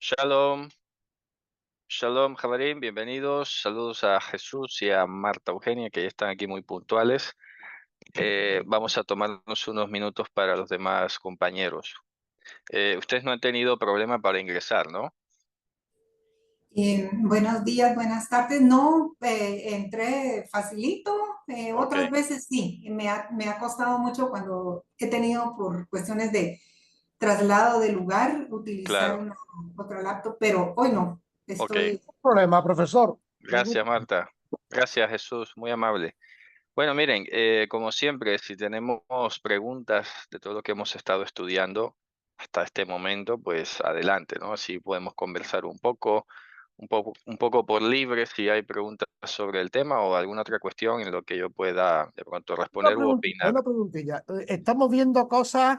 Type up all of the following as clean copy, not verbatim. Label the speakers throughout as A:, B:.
A: Shalom, shalom, Javerín, bienvenidos. Saludos a Jesús y a Marta Eugenia, que ya están aquí muy puntuales. Vamos a tomarnos unos minutos para los demás compañeros. Ustedes no han tenido problema para ingresar, ¿no?
B: Buenos días, buenas tardes. No, entré facilito.
A: Ok,
B: Otras veces sí, me ha costado mucho cuando he tenido por cuestiones de traslado de lugar, utilizar
A: claro,
B: una otra laptop, pero hoy no.
A: ok.
B: Estoy.
C: Problema, profesor. Ningún-
A: Gracias, Marta. Gracias, Jesús, muy amable. Bueno, miren, como siempre, si tenemos preguntas de todo lo que hemos estado estudiando hasta este momento, pues adelante, ¿no? Así podemos conversar un poco por libre, si hay preguntas sobre el tema o alguna otra cuestión en lo que yo pueda de pronto responder u opinar.
C: Una preguntilla. Estamos viendo cosas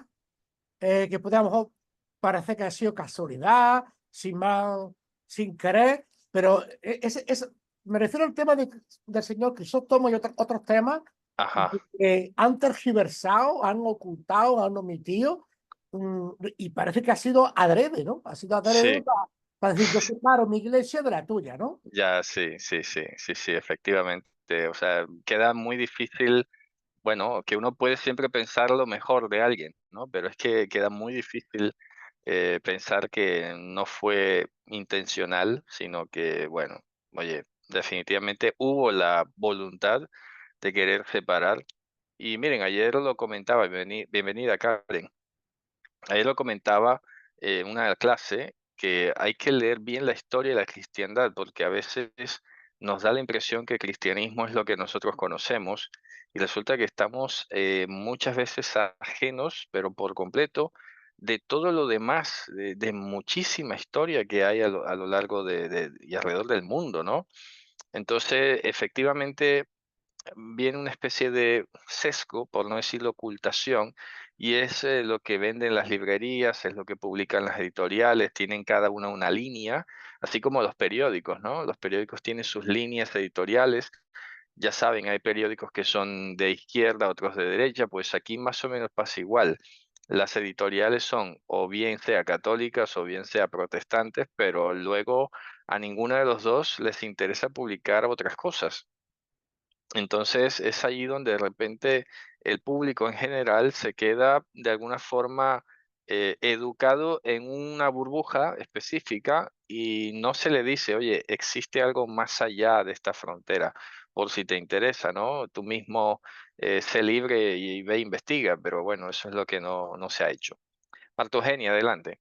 C: que puede a lo mejor parecer que ha sido casualidad, sin más, sin querer, pero me refiero al tema del señor Crisóstomo y otros temas
A: Ajá,
C: que han tergiversado, han ocultado, han omitido, y parece que ha sido adrede, ¿no? Ha sido adrede
A: sí,
C: para decir, yo separo mi iglesia de la tuya, ¿no?
A: ya, sí, sí, sí, sí, sí, efectivamente. O sea, queda muy difícil. Bueno, que uno puede siempre pensar lo mejor de alguien, ¿no? Pero es que queda muy difícil pensar que no fue intencional, sino que, bueno, oye, definitivamente hubo la voluntad de querer separar. Y miren, ayer lo comentaba, bienvenida Karen, ayer lo comentaba en una clase que hay que leer bien la historia de la cristiandad, porque a veces nos da la impresión que el cristianismo es lo que nosotros conocemos y resulta que estamos muchas veces ajenos, pero por completo, de todo lo demás, de muchísima historia que hay a lo largo y alrededor del mundo, ¿no? Entonces, efectivamente, viene una especie de sesgo, por no decir ocultación, y es lo que venden las librerías, es lo que publican las editoriales, tienen cada una línea, así como los periódicos, ¿no? Los periódicos tienen sus líneas editoriales, ya saben, hay periódicos que son de izquierda, otros de derecha, pues aquí más o menos pasa igual. Las editoriales son o bien sea católicas o bien sea protestantes, pero luego a ninguno de los dos les interesa publicar otras cosas. Entonces es ahí donde de repente el público en general se queda de alguna forma educado en una burbuja específica y no se le dice, oye, existe algo más allá de esta frontera, por si te interesa, ¿no? Tú mismo sé libre y ve e investiga, pero bueno, eso es lo que no se ha hecho. Martogenia, adelante.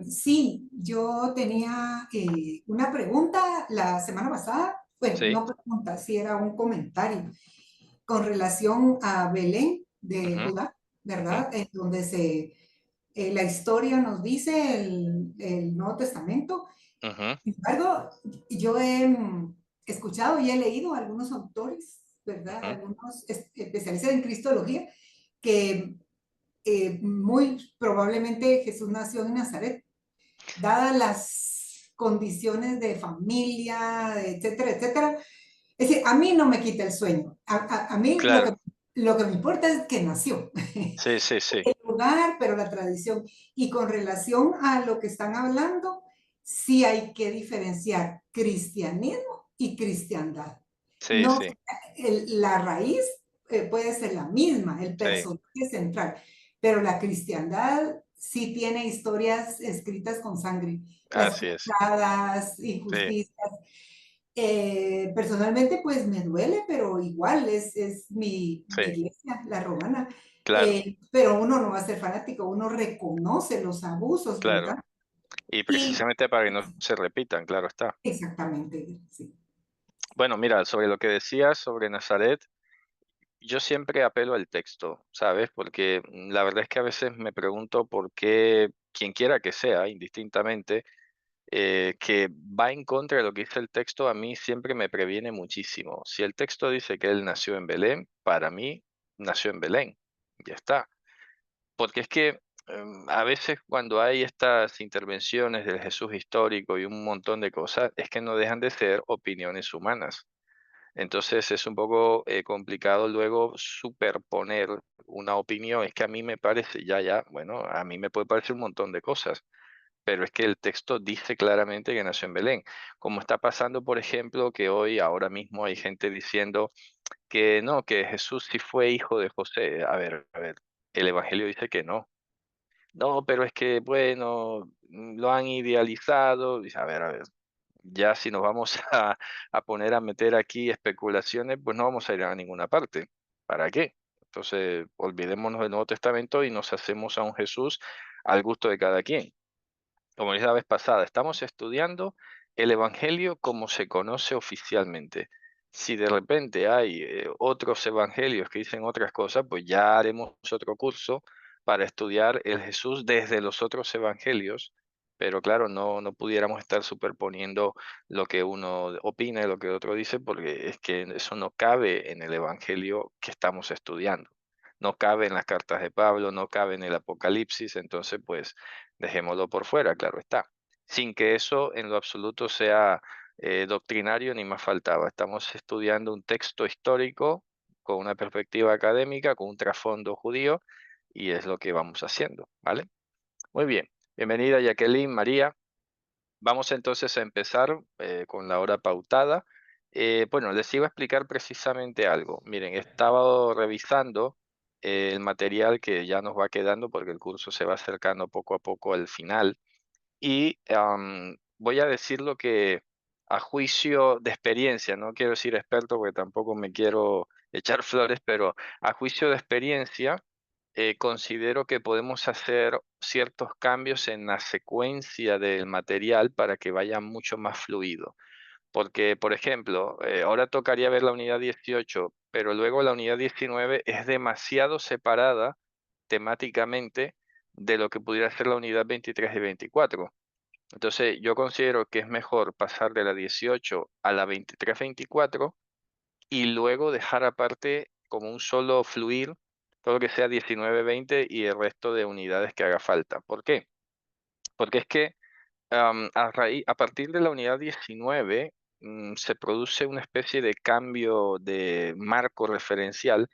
B: Sí, yo tenía una pregunta la semana pasada. Bueno,
A: Sí,
B: no pregunta, sí era un comentario con relación a Belén de
A: ujú,
B: Judá,
A: ujú,
B: ¿verdad? En donde la historia nos dice el Nuevo Testamento.
A: ujú,
B: Sin embargo, yo he escuchado y he leído a algunos autores, ¿verdad?
A: ujú,
B: Algunos especialistas en cristología, que muy probablemente Jesús nació en Nazaret, dadas las condiciones de familia, etcétera, etcétera. Es decir, a mí no me quita el sueño. A mí
A: claro,
B: lo que me importa es que nació.
A: sí, sí, sí,
B: El lugar, pero la tradición. Y con relación a lo que están hablando, sí hay que diferenciar cristianismo y cristiandad.
A: sí,
B: No,
A: sí,
B: la raíz puede ser la misma, el
A: sí,
B: personaje central, pero la cristiandad sí tiene historias escritas con sangre, las
A: así es,
B: cruzadas,
A: sí,
B: injusticias. Personalmente, pues me duele, pero igual es mi
A: sí,
B: iglesia, la romana.
A: claro.
B: Pero uno no va a ser fanático, uno reconoce los abusos,
A: Claro,
B: ¿verdad?
A: y
B: Y
A: precisamente para que no se repitan, claro está.
B: exactamente, sí.
A: Bueno, mira, sobre lo que decías sobre Nazaret, yo siempre apelo al texto, ¿sabes? Porque la verdad es que a veces me pregunto por qué quien quiera que sea, indistintamente, que va en contra de lo que dice el texto, a mí siempre me previene muchísimo. Si el texto dice que él nació en Belén, para mí nació en Belén, ya está. Porque es que, a veces cuando hay estas intervenciones del Jesús histórico y un montón de cosas, es que no dejan de ser opiniones humanas. Entonces es un poco complicado luego superponer una opinión. Es que a mí me parece, bueno, a mí me puede parecer un montón de cosas, pero es que el texto dice claramente que nació en Belén. Como está pasando, por ejemplo, que hoy, ahora mismo, hay gente diciendo que no, que Jesús sí fue hijo de José. A ver, el Evangelio dice que no. No, pero es que, bueno, lo han idealizado. Dice, a ver, ya si nos vamos a poner a meter aquí especulaciones, pues no vamos a ir a ninguna parte. ¿Para qué? Entonces, olvidémonos del Nuevo Testamento y nos hacemos a un Jesús al gusto de cada quien. Como dije la vez pasada, estamos estudiando el Evangelio como se conoce oficialmente. Si de repente hay otros evangelios que dicen otras cosas, pues ya haremos otro curso para estudiar el Jesús desde los otros evangelios, pero claro, no pudiéramos estar superponiendo lo que uno opina y lo que otro dice, porque es que eso no cabe en el Evangelio que estamos estudiando. No cabe en las cartas de Pablo, no cabe en el Apocalipsis, entonces pues dejémoslo por fuera, claro está. Sin que eso en lo absoluto sea doctrinario ni más faltaba. Estamos estudiando un texto histórico con una perspectiva académica, con un trasfondo judío, y es lo que vamos haciendo, ¿vale? Muy bien. Bienvenida Jacqueline, María. Vamos entonces a empezar con la hora pautada. Bueno, les iba a explicar precisamente algo. Miren, he estado revisando el material que ya nos va quedando porque el curso se va acercando poco a poco al final. Y voy a decir lo que a juicio de experiencia, no quiero decir experto porque tampoco me quiero echar flores, pero a juicio de experiencia, considero que podemos hacer ciertos cambios en la secuencia del material para que vaya mucho más fluido. Porque, por ejemplo, ahora tocaría ver la unidad 18, pero luego la unidad 19 es demasiado separada temáticamente de lo que pudiera ser la unidad 23 y 24. Entonces, yo considero que es mejor pasar de la 18 a la 23-24 y luego dejar aparte como un solo fluir todo lo que sea 19-20 y el resto de unidades que haga falta. ¿Por qué? Porque es que a partir de la unidad 19 se produce una especie de cambio de marco referencial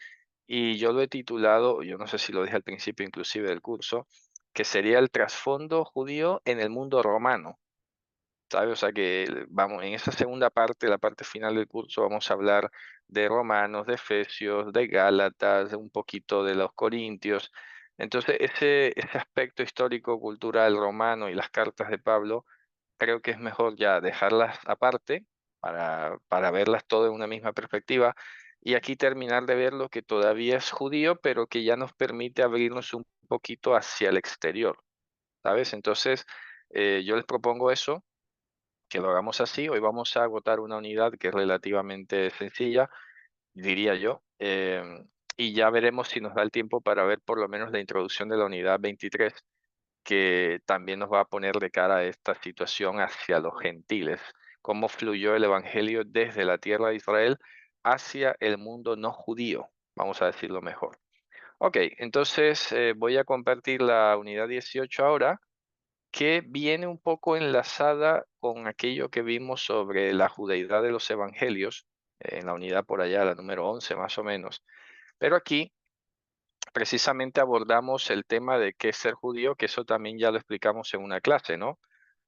A: y yo lo he titulado, yo no sé si lo dije al principio inclusive del curso, que sería el trasfondo judío en el mundo romano. ¿Sabes? O sea que vamos, en esa segunda parte, la parte final del curso, vamos a hablar de Romanos, de Efesios, de Gálatas, de un poquito de los Corintios. Entonces, ese aspecto histórico, cultural romano y las cartas de Pablo, creo que es mejor ya dejarlas aparte para verlas todo en una misma perspectiva y aquí terminar de ver lo que todavía es judío, pero que ya nos permite abrirnos un poquito hacia el exterior, ¿sabes? Entonces, yo les propongo eso, que lo hagamos así. Hoy vamos a agotar una unidad que es relativamente sencilla, diría yo, y ya veremos si nos da el tiempo para ver por lo menos la introducción de la unidad 23, que también nos va a poner de cara a esta situación hacia los gentiles, cómo fluyó el evangelio desde la tierra de Israel hacia el mundo no judío, vamos a decirlo mejor. Ok, entonces voy a compartir la unidad 18 ahora, que viene un poco enlazada con aquello que vimos sobre la judeidad de los evangelios, en la unidad por allá, la número 11 más o menos. Pero aquí precisamente abordamos el tema de qué es ser judío, que eso también ya lo explicamos en una clase, ¿no?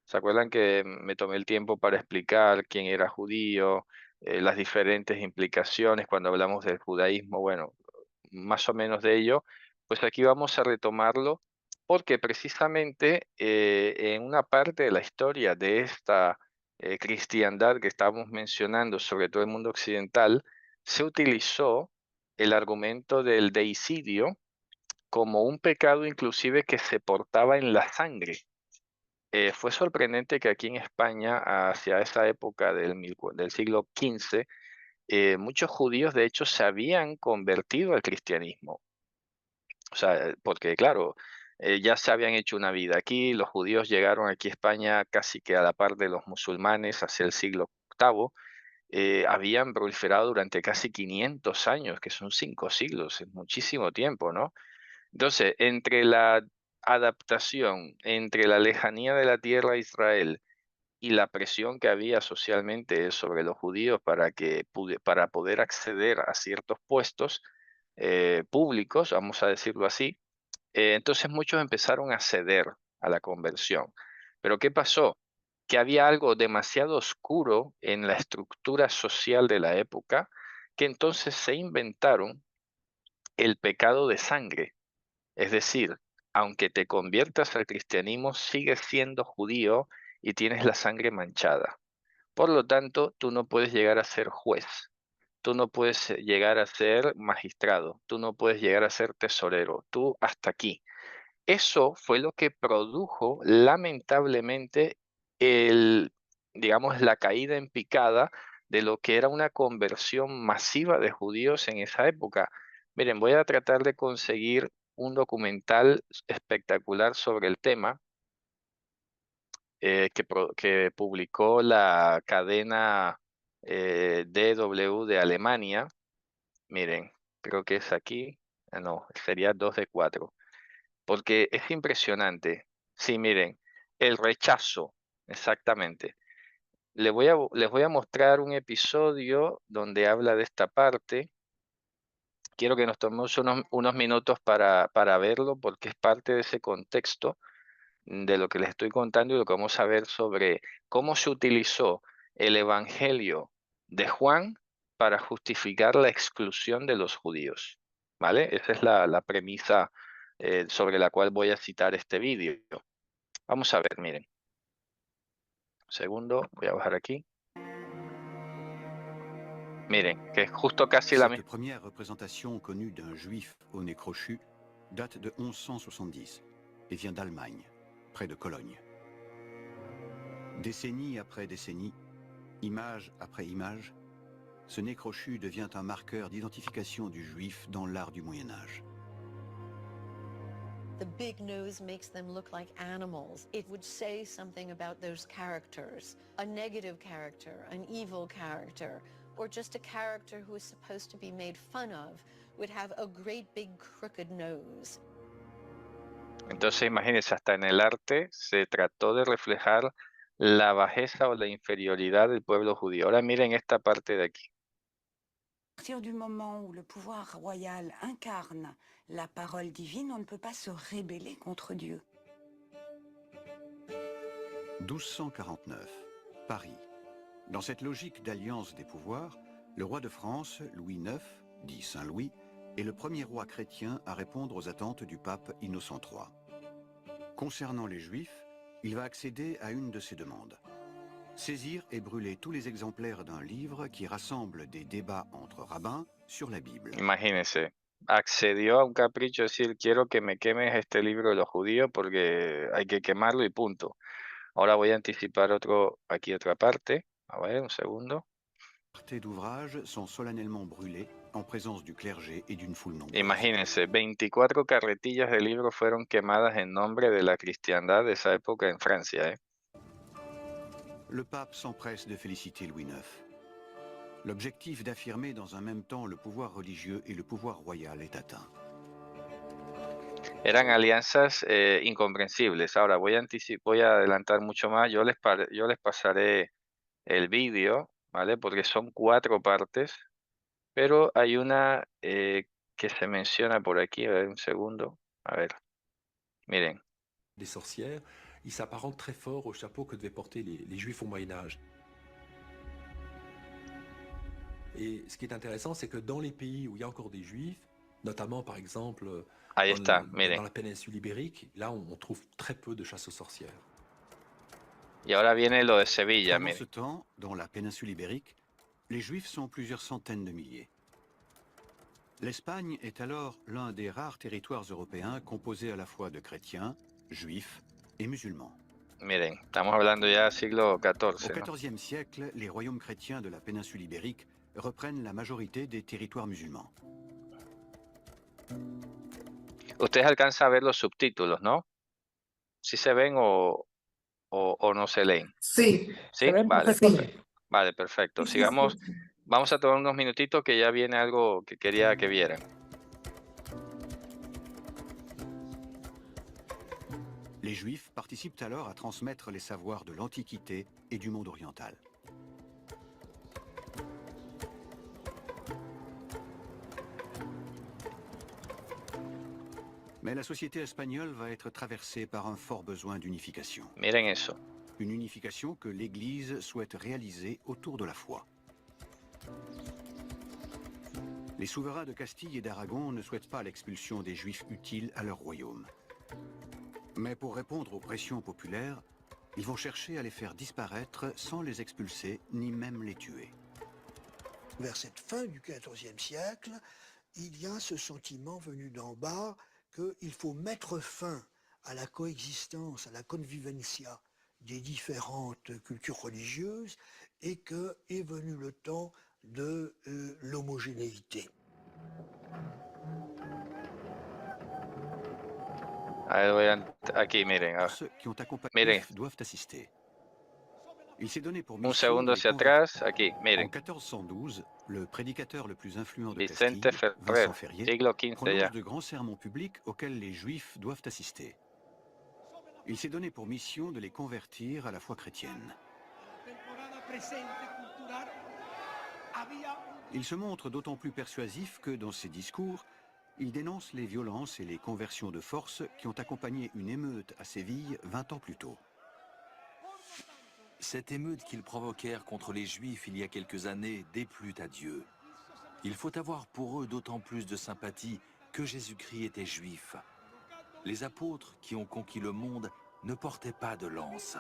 A: ¿Se acuerdan que me tomé el tiempo para explicar quién era judío, las diferentes implicaciones cuando hablamos del judaísmo? Bueno, más o menos de ello, pues aquí vamos a retomarlo porque precisamente en una parte de la historia de esta cristiandad que estamos mencionando, sobre todo el mundo occidental, se utilizó el argumento del deicidio como un pecado inclusive que se portaba en la sangre. Fue sorprendente que aquí en España, hacia esa época del siglo XV, muchos judíos de hecho se habían convertido al cristianismo. O sea, porque claro, ya se habían hecho una vida aquí, los judíos llegaron aquí a España casi que a la par de los musulmanes hacia el siglo VIII, habían proliferado durante casi 500 años, que son 5 siglos, es muchísimo tiempo, ¿no? Entonces, entre la adaptación, entre la lejanía de la tierra a Israel y la presión que había socialmente sobre los judíos para poder acceder a ciertos puestos públicos, vamos a decirlo así, entonces muchos empezaron a ceder a la conversión. Pero ¿qué pasó? Que había algo demasiado oscuro en la estructura social de la época, que entonces se inventaron el pecado de sangre. Es decir, aunque te conviertas al cristianismo, sigues siendo judío y tienes la sangre manchada. Por lo tanto, tú no puedes llegar a ser juez, tú no puedes llegar a ser magistrado, tú no puedes llegar a ser tesorero, tú hasta aquí. Eso fue lo que produjo lamentablemente digamos, la caída en picada de lo que era una conversión masiva de judíos en esa época. Miren, voy a tratar de conseguir un documental espectacular sobre el tema que publicó la cadena DW de Alemania. Miren, creo que es aquí. No, sería 2 de 4 porque es impresionante. Sí, miren, el rechazo, exactamente. Les voy a mostrar un episodio donde habla de esta parte. Quiero que nos tomemos unos minutos para verlo, porque es parte de ese contexto de lo que les estoy contando y lo que vamos a ver sobre cómo se utilizó el Evangelio de Juan para justificar la exclusión de los judíos. ¿Vale? Esa es la premisa sobre la cual voy a citar este vídeo. Vamos a ver, miren. Un segundo, voy a bajar aquí. Miren, que es justo casi la
D: Cette
A: misma.
D: première représentation connue d'un juif au nez crochu date de 1170 et vient d'Allemagne, près de Cologne. Décennie après décennie, image après image, ce nez crochu devient un marqueur d'identification du juif dans l'art du Moyen Âge.
E: The big nose makes them look like animals. It would say something about those characters. A negative character, an evil character, or just a character who is supposed to be made fun of would have a great big crooked nose.
A: Entonces, imagínense, hasta en el arte se trató de reflejar la bajeza o la inferioridad del pueblo judío. Ahora miren esta parte de aquí.
F: À partir du moment où le pouvoir royal incarne la parole divine, on ne peut pas se rébeller contre Dieu.
D: 1249, Paris. Dans cette logique d'alliance des pouvoirs, le roi de France, Louis IX, dit Saint Louis, est le premier roi chrétien à répondre aux attentes du pape Innocent III. Concernant les Juifs, il va accéder à une de ses demandes. Saisir et brûler tous les exemplaires d'un livre qui rassemble des débats entre rabbins sur la Bible.
A: Imagínense, accedió a un capricho, decir, quiero que me quemes este libro de los judíos porque hay que quemarlo y punto. Ahora voy a anticipar aquí otra parte. A ver, un segundo.
D: Les d'ouvrages sont solennellement brûlés en présence du clergé et d'une foule nombreuse.
A: Imagínense, 24 carretillas de libros fueron quemadas en nombre de la cristiandad de esa época en Francia.
D: Le pape s'empresse de féliciter Louis IX. L'objectif d'affirmer dans un même temps le pouvoir religieux et le pouvoir royal est atteint.
A: Eran alianzas incomprensibles. Ahora voy a adelantar mucho más. Yo les pasaré el vídeo, ¿vale? Porque son 4 partes, pero hay una que se menciona por aquí. A ver, un segundo. A ver, miren.
G: Des sorcières, il s'apparente très fort au chapeau que devaient porter les Juifs au Moyen-Âge. Et ce qui est intéressant, c'est que dans les pays où il y a encore des Juifs, notamment par exemple
A: Ahí está, miren.
G: dans la péninsule ibérique, là on trouve très peu de chasse aux sorcières.
A: Y ahora viene lo de Sevilla,
D: Pendant
A: miren.
D: ce temps, dans la péninsule ibérique, les Juifs sont plusieurs centaines de milliers. L'Espagne est alors l'un des rares territoires européens composés à la fois de chrétiens, juifs et musulmans.
A: Miren, estamos hablando ya del siglo
D: Au
A: XIV, ¿no?
D: XIVe siècle, les royaumes chrétiens de la péninsule ibérique reprennent la majorité des territoires musulmans.
A: Ustedes alcanzan a ver los subtítulos, ¿no? ¿Sí se ven o no se leen?
B: Sí,
A: ¿Sí?
C: Se ven
A: Vale,
C: perfectamente.
A: vale, perfecto.
B: sí, sí,
A: Sigamos.
B: sí.
A: Vamos a tomar unos minutitos que ya viene algo que quería que vieran.
D: Les Juifs participent alors à transmettre les savoirs de l'Antiquité et et du monde oriental. Mais la société espagnole va être traversée par un fort besoin d'unification.
A: Miren eso.
D: Une unification que l'Église souhaite réaliser autour de la foi. Les souverains de Castille et d'Aragon ne souhaitent pas l'expulsion des Juifs utiles à leur royaume. Mais pour répondre aux pressions populaires, ils vont chercher à les faire disparaître sans les expulser ni même les tuer.
H: Vers cette fin du XIVe siècle, il y a ce sentiment venu d'en bas qu'il faut mettre fin à la coexistence, à la convivencia des différentes cultures religieuses et qu'est venu le temps de l'homogénéité.
A: Aquí, miren.
D: Ceux qui ont accompagné les
A: Miren,
D: Juifs doivent assister. Il s'est donné pour
A: un
D: mission
A: segundo
D: de les
A: hacia
D: convaincre.
A: atrás. Aquí,
D: En
A: miren.
D: 1412, le prédicateur le plus influent de
A: Vicente
D: Castille,
A: Ferrer,
D: Vincent Ferrier,
A: siglo XV
D: prononce
A: ya.
D: de grands sermons publics auxquels les Juifs doivent assister. Il s'est donné pour mission de les convertir à la foi chrétienne. Il se montre d'autant plus persuasif que, dans ses discours, il dénonce les violences et les conversions de force qui ont accompagné une émeute à Séville 20 ans plus tôt.
I: Cette émeute qu'ils provoquèrent contre les Juifs il y a quelques années déplut à Dieu. Il faut avoir pour eux d'autant plus de sympathie que Jésus-Christ était juif. Les apôtres qui ont conquis le monde ne portaient pas de lance.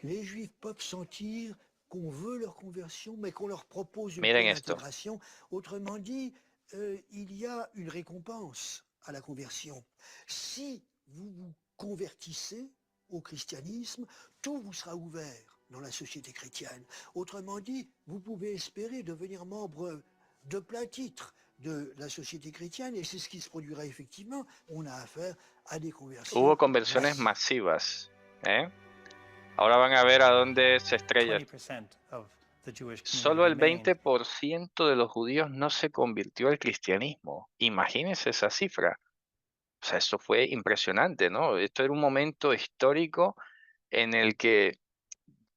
H: Les Juifs peuvent sentir qu'on veut leur conversion, mais qu'on leur propose une
A: Miren
H: pleine
A: esto.
H: intégration. Autrement dit, il y a une récompense à la conversion. Si vous vous convertissez au christianisme, tout vous sera ouvert dans la société chrétienne. Autrement dit, vous pouvez espérer devenir membre de plein titre de la société chrétienne, et c'est ce qui se produira effectivement. On a affaire à des conversions
A: Hubo conversiones
H: massives.
A: masivas. Ahora van a ver a dónde se estrella.
J: 20% of the Jewish
A: Solo el
J: community remained.
A: 20% de los judíos no se convirtió al cristianismo. Imagínense esa cifra. O sea, eso fue impresionante, ¿no? Esto era un momento histórico en el que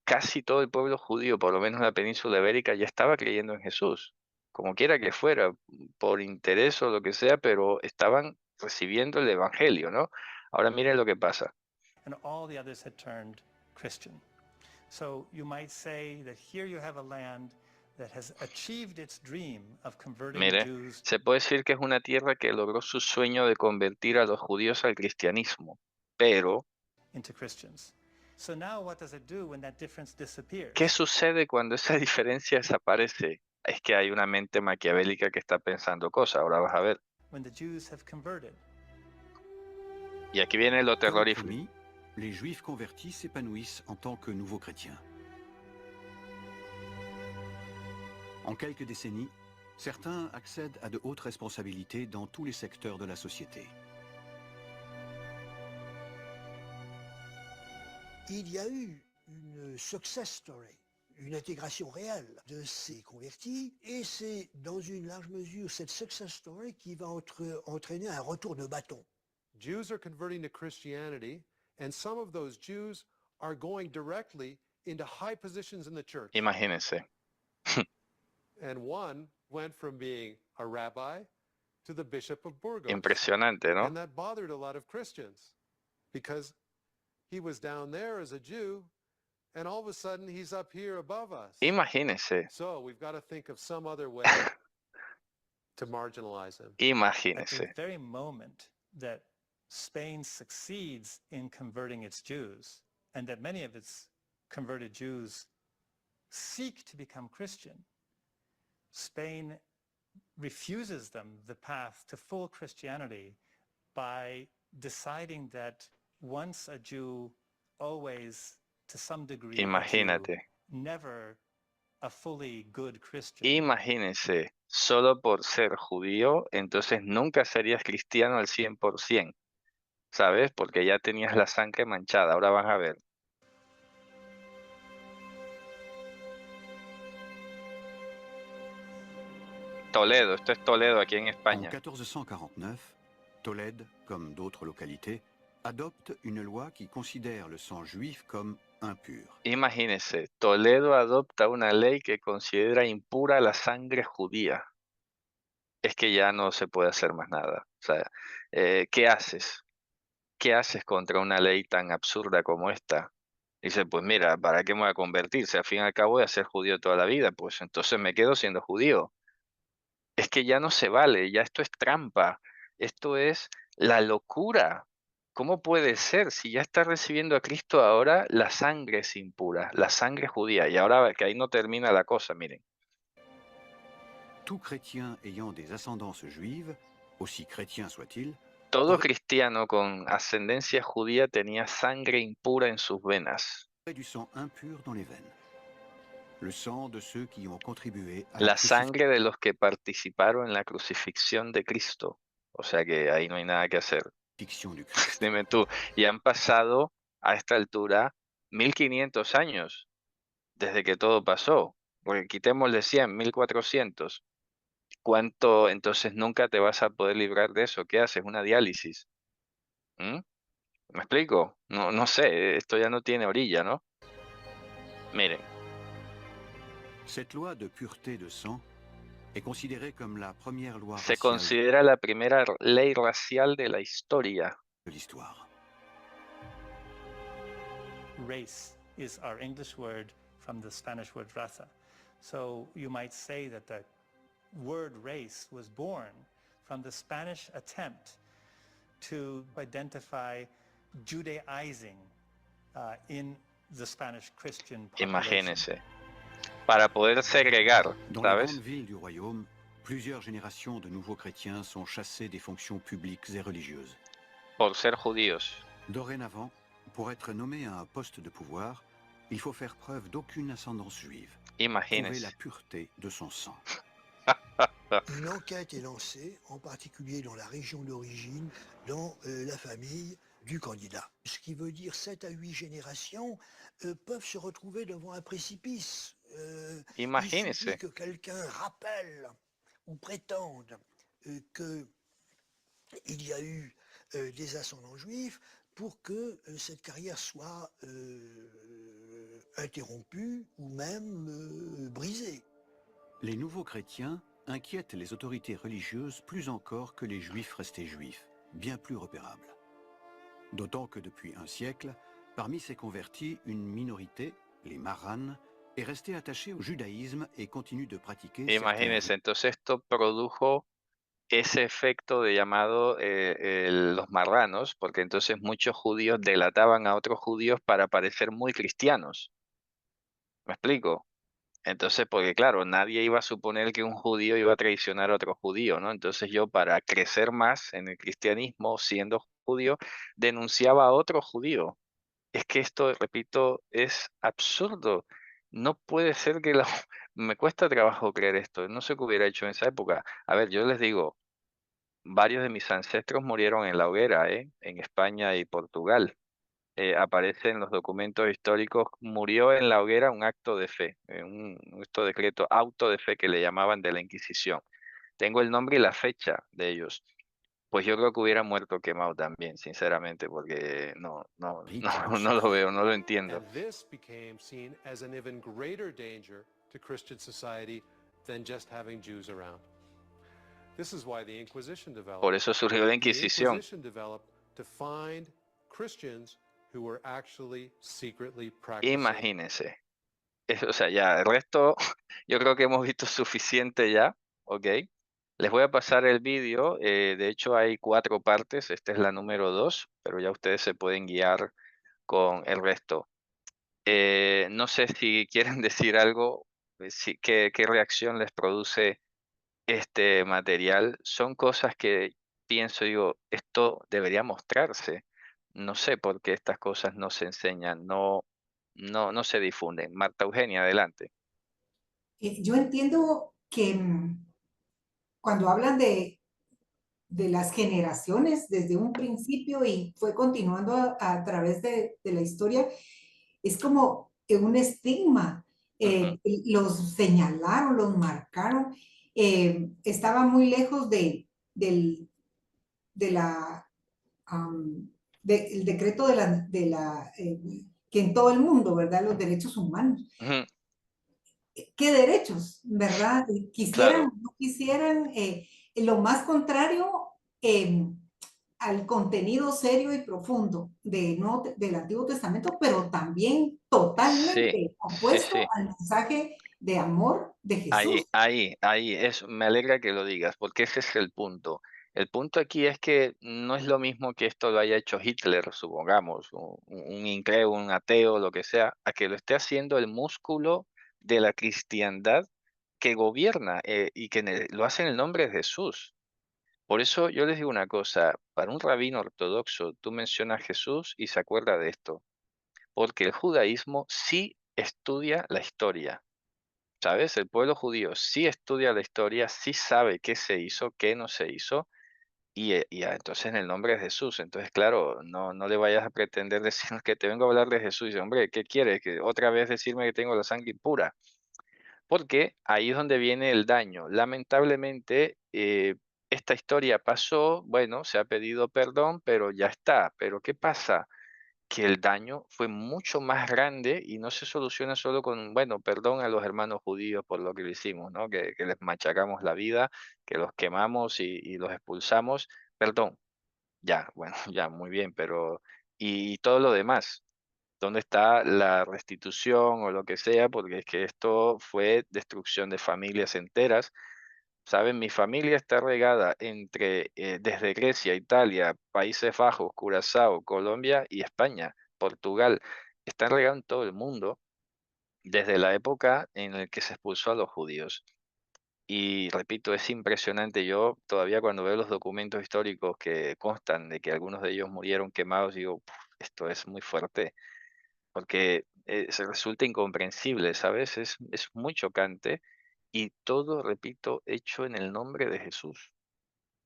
A: casi todo el pueblo judío, por lo menos en la península ibérica, ya estaba creyendo en Jesús. Como quiera que fuera, por interés o lo que sea, pero estaban recibiendo el evangelio, ¿no? Ahora miren lo que pasa.
J: And all the others had turned Christian. So you might say that here you have a land that has achieved its dream of converting
A: Mire,
J: Jews
A: se puede decir que es una tierra que logró su sueño de convertir a los judíos al cristianismo, pero
J: into Christians. So now what does it do when that difference disappears?
A: ¿qué sucede cuando esa diferencia desaparece? Es que hay una mente maquiavélica que está pensando cosas, ahora vas a ver.
J: When the Jews have converted.
A: Y aquí viene lo
D: Comme
A: terrorífico.
D: promis, les Juifs convertis s'épanouissent en tant que nouveaux chrétiens. En quelques décennies, certains accèdent à de hautes responsabilités dans tous les secteurs de la société.
H: Il y a eu une success story, une intégration réelle de ces convertis, et c'est dans une large mesure cette success story qui va entraîner un retour de bâton.
K: Jews are converting to Christianity, and some of those Jews are going directly into high positions in the church.
A: Imagínense.
K: And one went from being a rabbi to the bishop of Burgos.
A: Impresionante, ¿no?
K: And that bothered a lot of Christians because he was down there as a Jew, and all of a sudden he's up here above us.
A: Imagínense.
K: So we've got to think of some other way to marginalize him.
J: At the
A: Imagínense.
J: very moment that Spain succeeds in converting its Jews, and that many of its converted Jews seek to become Christian, Spain refuses them the path to full Christianity by deciding that once a Jew, always to some degree a Jew,
A: Imagínate.
J: never a fully good Christian.
A: Imagínense. Solo por ser judío, entonces nunca serías cristiano al 100%. ¿Sabes? Porque ya tenías la sangre manchada. Ahora vas a ver. Toledo, esto es Toledo aquí en
D: En
A: España.
D: 1449, Tolède, comme d'autres localités, adopte une loi qui considère le sang juif comme impur.
A: Imagínense, Toledo adopta una ley que considera impura la sangre judía. Es que ya no se puede hacer más nada. O sea, ¿qué haces? ¿Qué haces contra una ley tan absurda como esta? Dice, pues mira, ¿para qué me voy a convertir? Si al fin y al cabo voy a ser judío toda la vida, pues entonces me quedo siendo judío. Es que ya no se vale, ya esto es trampa, esto es la locura. ¿Cómo puede ser? Si ya está recibiendo a Cristo ahora, la sangre es impura, la sangre judía. Y ahora que ahí no termina la cosa, miren.
D: Tout chrétien ayant des ascendances juives, aussi chrétien soit-il,
A: Todo
D: aurait
A: cristiano con ascendencia judía tenía sangre impura en sus venas.
D: du sang impur dans les veines. Le sang de ceux qui ont contribué à la
A: La
D: crucifixion
A: sangre de los que participaron en la crucifixión de Cristo. O sea que ahí no hay nada que hacer.
D: du Christ.
A: Dime tú, y han pasado a esta altura 1500 años desde que todo pasó. Porque quitémosle 100, 1400. ¿Cuánto? Entonces nunca te vas a poder librar de eso. ¿Qué haces? Una diálisis. ¿Mm? ¿Me explico? No, no sé, esto ya no tiene orilla, ¿no? Miren,
D: Cette loi de pureté de sang est considérée comme la première loi
A: se
D: raciale
A: considera la primera ley racial de la historia.
D: de l'histoire.
J: Race is our English word from the Spanish word raza. So you might say that the word race was born from the Spanish attempt to identify Judaizing in the Spanish Christian population.
A: Imagínense. Para poder segregar,
D: Dans les
A: ¿sabes?
D: grandes villes du royaume, plusieurs générations de nouveaux chrétiens sont chassés des fonctions publiques et religieuses.
A: Por ser judíos.
D: Dorénavant, pour être nommé à un poste de pouvoir, il faut faire preuve d'aucune ascendance juive, prouver
A: Imagínense.
D: la pureté de son sang.
H: Une enquête est lancée, en particulier dans la région d'origine, dans la famille du candidat. Ce qui veut dire 7 à 8 générations peuvent se retrouver devant un précipice. Il
A: Imagínense.
H: suffit que quelqu'un rappelle ou prétende qu'il y a eu des ascendants juifs pour que cette carrière soit interrompue ou même brisée.
D: Les nouveaux chrétiens inquiètent les autorités religieuses plus encore que les juifs restés juifs, bien plus repérables. D'autant que depuis un siècle, parmi ces convertis, une minorité, les Marranes, est restée attachée au judaïsme et continue de pratiquer certains
A: Imagínense,
D: rites.
A: entonces esto produjo ese efecto de llamado los marranos, porque entonces muchos judíos delataban a otros judíos para parecer muy cristianos. ¿Me explico? Entonces, porque claro, nadie iba a suponer que un judío iba a traicionar a otro judío, ¿no? Entonces yo, para crecer más en el cristianismo, siendo judío, denunciaba a otro judío. Es que esto, repito, es absurdo. No puede ser que la... Me cuesta trabajo creer esto. No sé qué hubiera hecho en esa época. A ver, yo les digo, varios de mis ancestros murieron en la hoguera, en España y Portugal. Aparece en los documentos históricos, murió en la hoguera un acto de fe, un acto decreto, auto de fe que le llamaban de la Inquisición. Tengo el nombre y la fecha de ellos. Pues yo creo que hubiera muerto quemado también, sinceramente, porque no lo veo, no lo entiendo.
K: And this became seen as an even greater danger to Christian society than just having Jews around. This is why the Inquisition developed.
A: Por eso surgió la
K: The
A: Inquisición.
K: Inquisition developed to find Christians who were actually secretly practicing.
A: Imagínense. O sea, ya, el resto, yo creo que hemos visto suficiente ya, ¿ok? Les voy a pasar el vídeo, de hecho hay 4 partes, esta es la número 2, pero ya ustedes se pueden guiar con el resto. No sé si quieren decir algo, qué reacción les produce este material. Son cosas que pienso, digo, esto debería mostrarse. No sé por qué estas cosas no se enseñan, no se difunden. Marta Eugenia, adelante.
B: Yo entiendo que cuando hablan de las generaciones desde un principio y fue continuando a través de la historia, es como un estigma. Los señalaron, los marcaron estaba muy lejos del el decreto que en todo el mundo, ¿verdad? Los derechos humanos.
A: Ujú,
B: ¿Qué derechos, verdad? Quisieran
A: claro,
B: o no quisieran, lo más contrario al contenido serio y profundo del Antiguo Testamento, pero también
A: sí,
B: totalmente
A: sí,
B: opuesto
A: sí.
B: al mensaje de amor de Jesús.
A: Me alegra que lo digas, porque ese es el punto. El punto aquí es que no es lo mismo que esto lo haya hecho Hitler, supongamos, un incrédulo, un ateo, lo que sea, a que lo esté haciendo el músculo de la cristiandad que gobierna y que lo hace en el nombre de Jesús. Por eso yo les digo una cosa, para un rabino ortodoxo, tú mencionas a Jesús y se acuerda de esto, porque el judaísmo sí estudia la historia. ¿Sabes? El pueblo judío sí estudia la historia, sí sabe qué se hizo, qué no se hizo, entonces en el nombre de Jesús. Entonces, claro, no le vayas a pretender decir que te vengo a hablar de Jesús. Y dice, hombre, ¿qué quieres? ¿Que otra vez decirme que tengo la sangre impura? Porque ahí es donde viene el daño. Lamentablemente, esta historia pasó, bueno, se ha pedido perdón, pero ya está. Pero ¿qué pasa? Que el daño fue mucho más grande y no se soluciona solo con, bueno, perdón a los hermanos judíos por lo que le hicimos, ¿no? Que les machacamos la vida, que los quemamos y los expulsamos. Perdón, ya, bueno, ya, muy bien, pero ¿y todo lo demás? ¿Dónde está la restitución o lo que sea? Porque es que esto fue destrucción de familias enteras. ¿Saben? Mi familia está regada entre, desde Grecia, Italia, Países Bajos, Curazao, Colombia y España, Portugal. Están regados en todo el mundo desde la época en la que se expulsó a los judíos. Y repito, es impresionante. Yo todavía cuando veo los documentos históricos que constan de que algunos de ellos murieron quemados, digo, "Puf, esto es muy fuerte, porque se resulta incomprensible, ¿sabes? Es muy chocante y todo, repito, hecho en el nombre de Jesús.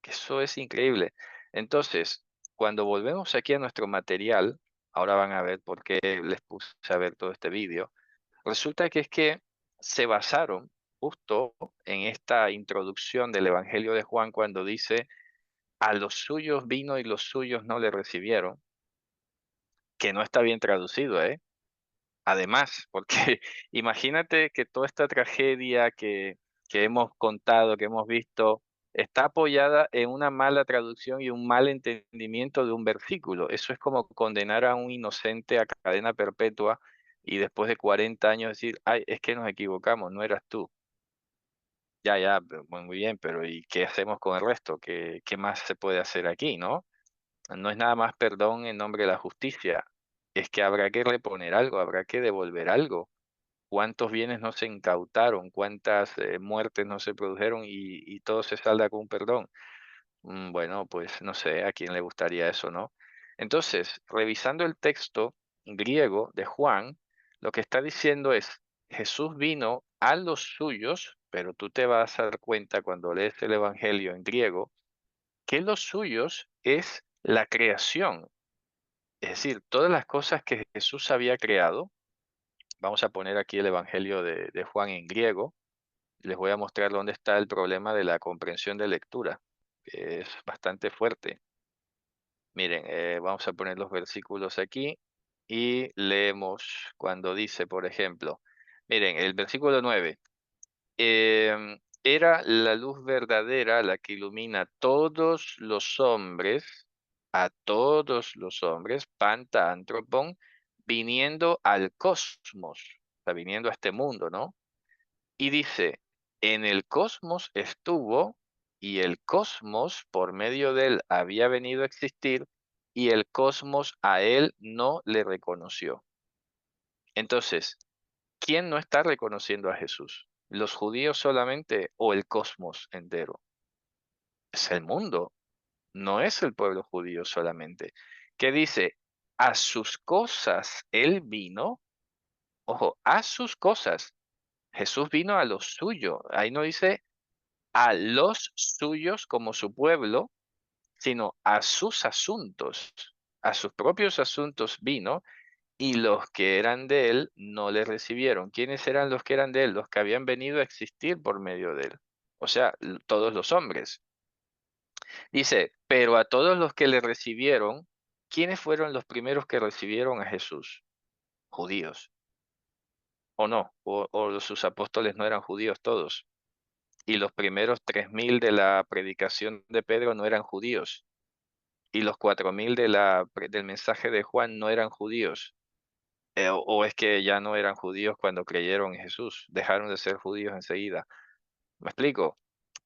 A: Que eso es increíble. Entonces, cuando volvemos aquí a nuestro material, ahora van a ver por qué les puse a ver todo este vídeo, resulta que es que se basaron justo en esta introducción del Evangelio de Juan cuando dice, a los suyos vino y los suyos no le recibieron, que no está bien traducido, ¿eh? Además, porque imagínate que toda esta tragedia que hemos contado, que hemos visto, está apoyada en una mala traducción y un mal entendimiento de un versículo. Eso es como condenar a un inocente a cadena perpetua y después de 40 años decir, ay, es que nos equivocamos, no eras tú. Ya, muy bien, pero ¿y qué hacemos con el resto? ¿Qué más se puede hacer aquí, no? No es nada más perdón en nombre de la justicia, es que habrá que reponer algo, habrá que devolver algo. ¿Cuántos bienes no se incautaron? ¿Cuántas muertes no se produjeron y todo se salda con un perdón? Bueno, pues no sé a quién le gustaría eso, ¿no? Entonces, revisando el texto griego de Juan, lo que está diciendo es, Jesús vino a los suyos, pero tú te vas a dar cuenta cuando lees el Evangelio en griego, que los suyos es la creación, es decir, todas las cosas que Jesús había creado. Vamos a poner aquí el Evangelio de Juan en griego. Les voy a mostrar dónde está el problema de la comprensión de lectura, que es bastante fuerte. Miren, vamos a poner los versículos aquí y leemos cuando dice, por ejemplo, miren, el versículo 9. Era la luz verdadera la que ilumina a todos los hombres, panta antropon, viniendo al cosmos, o sea, viniendo a este mundo, ¿no? Y dice, en el cosmos estuvo, y el cosmos por medio de él había venido a existir, y el cosmos a él no le reconoció. Entonces, ¿quién no está reconociendo a Jesús? ¿Los judíos solamente o el cosmos entero? Es el mundo, no es el pueblo judío solamente. ¿Qué dice? A sus cosas él vino, ojo, a sus cosas. Jesús vino a lo suyo. Ahí no dice a los suyos como su pueblo, sino a sus asuntos. A sus propios asuntos vino y los que eran de él no le recibieron. ¿Quiénes eran los que eran de él? Los que habían venido a existir por medio de él. o sea, todos los hombres. Dice, pero a todos los que le recibieron, ¿quiénes fueron los primeros que recibieron a Jesús? Judíos, ¿o no? O sus apóstoles no eran judíos todos. Y los primeros 3.000 de la predicación de Pedro no eran judíos. Y los 4.000 del mensaje de Juan no eran judíos. O es que ya no eran judíos cuando creyeron en Jesús, dejaron de ser judíos enseguida. ¿Me explico?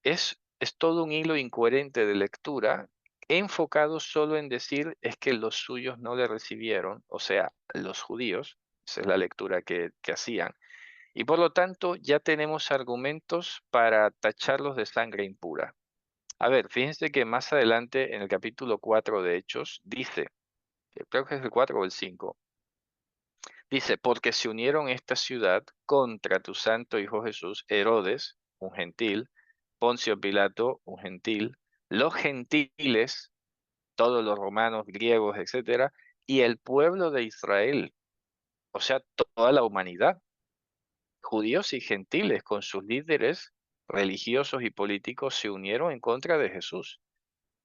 A: Es todo un hilo incoherente de lectura enfocado solo en decir es que los suyos no le recibieron, o sea, los judíos, esa es la lectura que hacían, y por lo tanto ya tenemos argumentos para tacharlos de sangre impura. A ver, fíjense que más adelante en el capítulo 4 de Hechos dice, creo que es el 4 o el 5, dice, porque se unieron esta ciudad contra tu santo Hijo Jesús, Herodes, un gentil, Poncio Pilato, un gentil, los gentiles, todos los romanos, griegos, etcétera, y el pueblo de Israel, o sea, toda la humanidad, judíos y gentiles, con sus líderes religiosos y políticos, se unieron en contra de Jesús.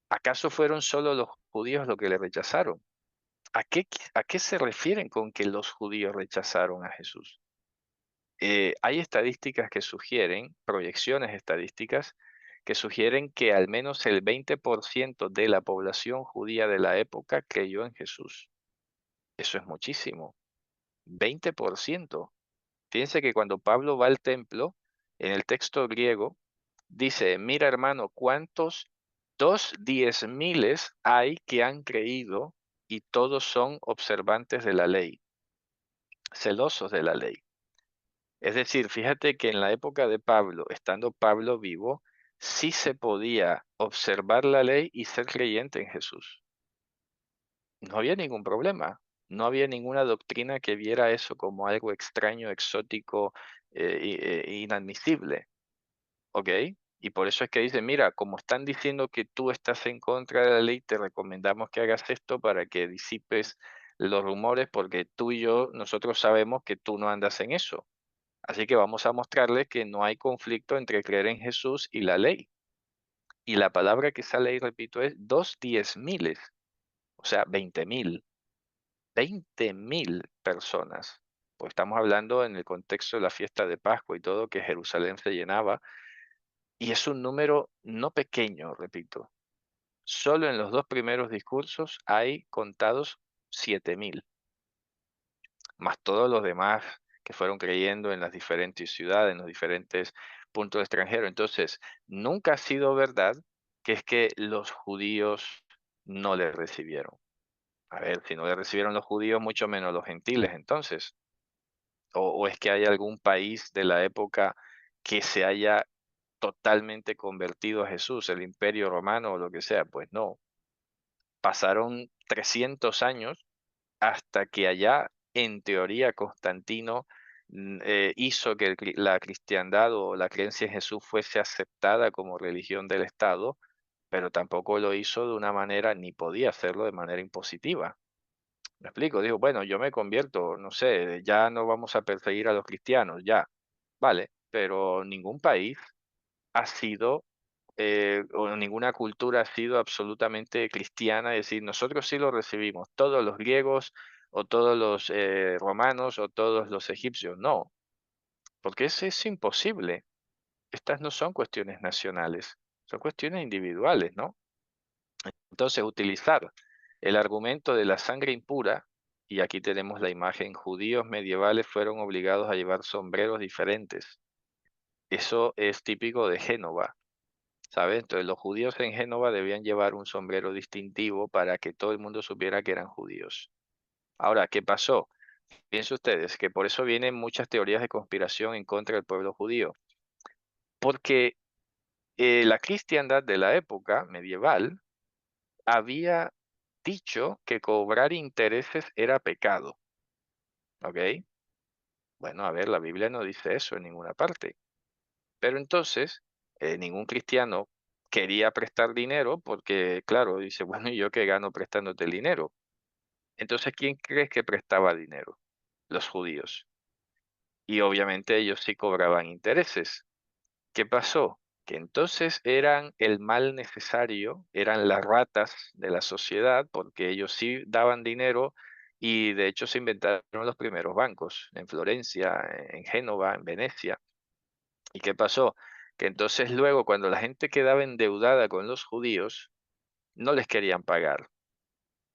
A: ¿Acaso fueron solo los judíos los que le rechazaron? ¿A qué se refieren con que los judíos rechazaron a Jesús? Hay estadísticas que sugieren, proyecciones estadísticas, que sugieren que al menos el 20% de la población judía de la época creyó en Jesús. Eso es muchísimo. 20%. Fíjense que cuando Pablo va al templo, en el texto griego, dice, mira hermano, ¿cuántos? 2 hay que han creído y todos son observantes de la ley, celosos de la ley. Es decir, fíjate que en la época de Pablo, estando Pablo vivo, sí se podía observar la ley y ser creyente en Jesús. No había ningún problema. No había ninguna doctrina que viera eso como algo extraño, exótico, inadmisible. ¿Ok? Y por eso es que dice, mira, como están diciendo que tú estás en contra de la ley, te recomendamos que hagas esto para que disipes los rumores, porque tú y yo, nosotros sabemos que tú no andas en eso. Así que vamos a mostrarles que no hay conflicto entre creer en Jesús y la ley. Y la palabra que sale ahí, repito, es 2 o sea, 20.000. 20.000 personas. Pues estamos hablando en el contexto de la fiesta de Pascua y todo, que Jerusalén se llenaba. Y es un número no pequeño, repito. Solo en los 2 primeros discursos hay contados 7.000, más todos los demás que fueron creyendo en las diferentes ciudades, en los diferentes puntos extranjeros. Entonces, nunca ha sido verdad que es que los judíos no le recibieron. A ver, si no le recibieron los judíos, mucho menos los gentiles, entonces. O es que hay algún país de la época que se haya totalmente convertido a Jesús, el Imperio Romano o lo que sea. Pues no. Pasaron 300 años hasta que allá, en teoría, Constantino hizo que la cristiandad o la creencia en Jesús fuese aceptada como religión del Estado, pero tampoco lo hizo de una manera, ni podía hacerlo de manera impositiva. ¿Me explico? Dijo, bueno, yo me convierto, no sé, ya no vamos a perseguir a los cristianos, ya, vale, pero ningún país ha sido o ninguna cultura ha sido absolutamente cristiana, es decir, nosotros sí lo recibimos, todos los griegos o todos los romanos o todos los egipcios, no, porque eso es imposible. Estas no son cuestiones nacionales, son cuestiones individuales, ¿no? Entonces, utilizar el argumento de la sangre impura, y aquí tenemos la imagen, judíos medievales fueron obligados a llevar sombreros diferentes. Eso es típico de Génova. ¿Sabes? Entonces los judíos en Génova debían llevar un sombrero distintivo para que todo el mundo supiera que eran judíos. Ahora, ¿qué pasó? Piensen ustedes que por eso vienen muchas teorías de conspiración en contra del pueblo judío. Porque la cristiandad de la época medieval había dicho que cobrar intereses era pecado. ¿Ok? Bueno, a ver, la Biblia no dice eso en ninguna parte. Pero entonces, ningún cristiano quería prestar dinero porque, claro, dice, bueno, ¿y yo qué gano prestándote el dinero? Entonces, ¿quién crees que prestaba dinero? Los judíos. Y obviamente ellos sí cobraban intereses. ¿Qué pasó? que entonces eran el mal necesario, eran las ratas de la sociedad, porque ellos sí daban dinero y de hecho se inventaron los primeros bancos en Florencia, en Génova, en Venecia. ¿Y qué pasó? Que entonces luego cuando la gente quedaba endeudada con los judíos, no les querían pagar,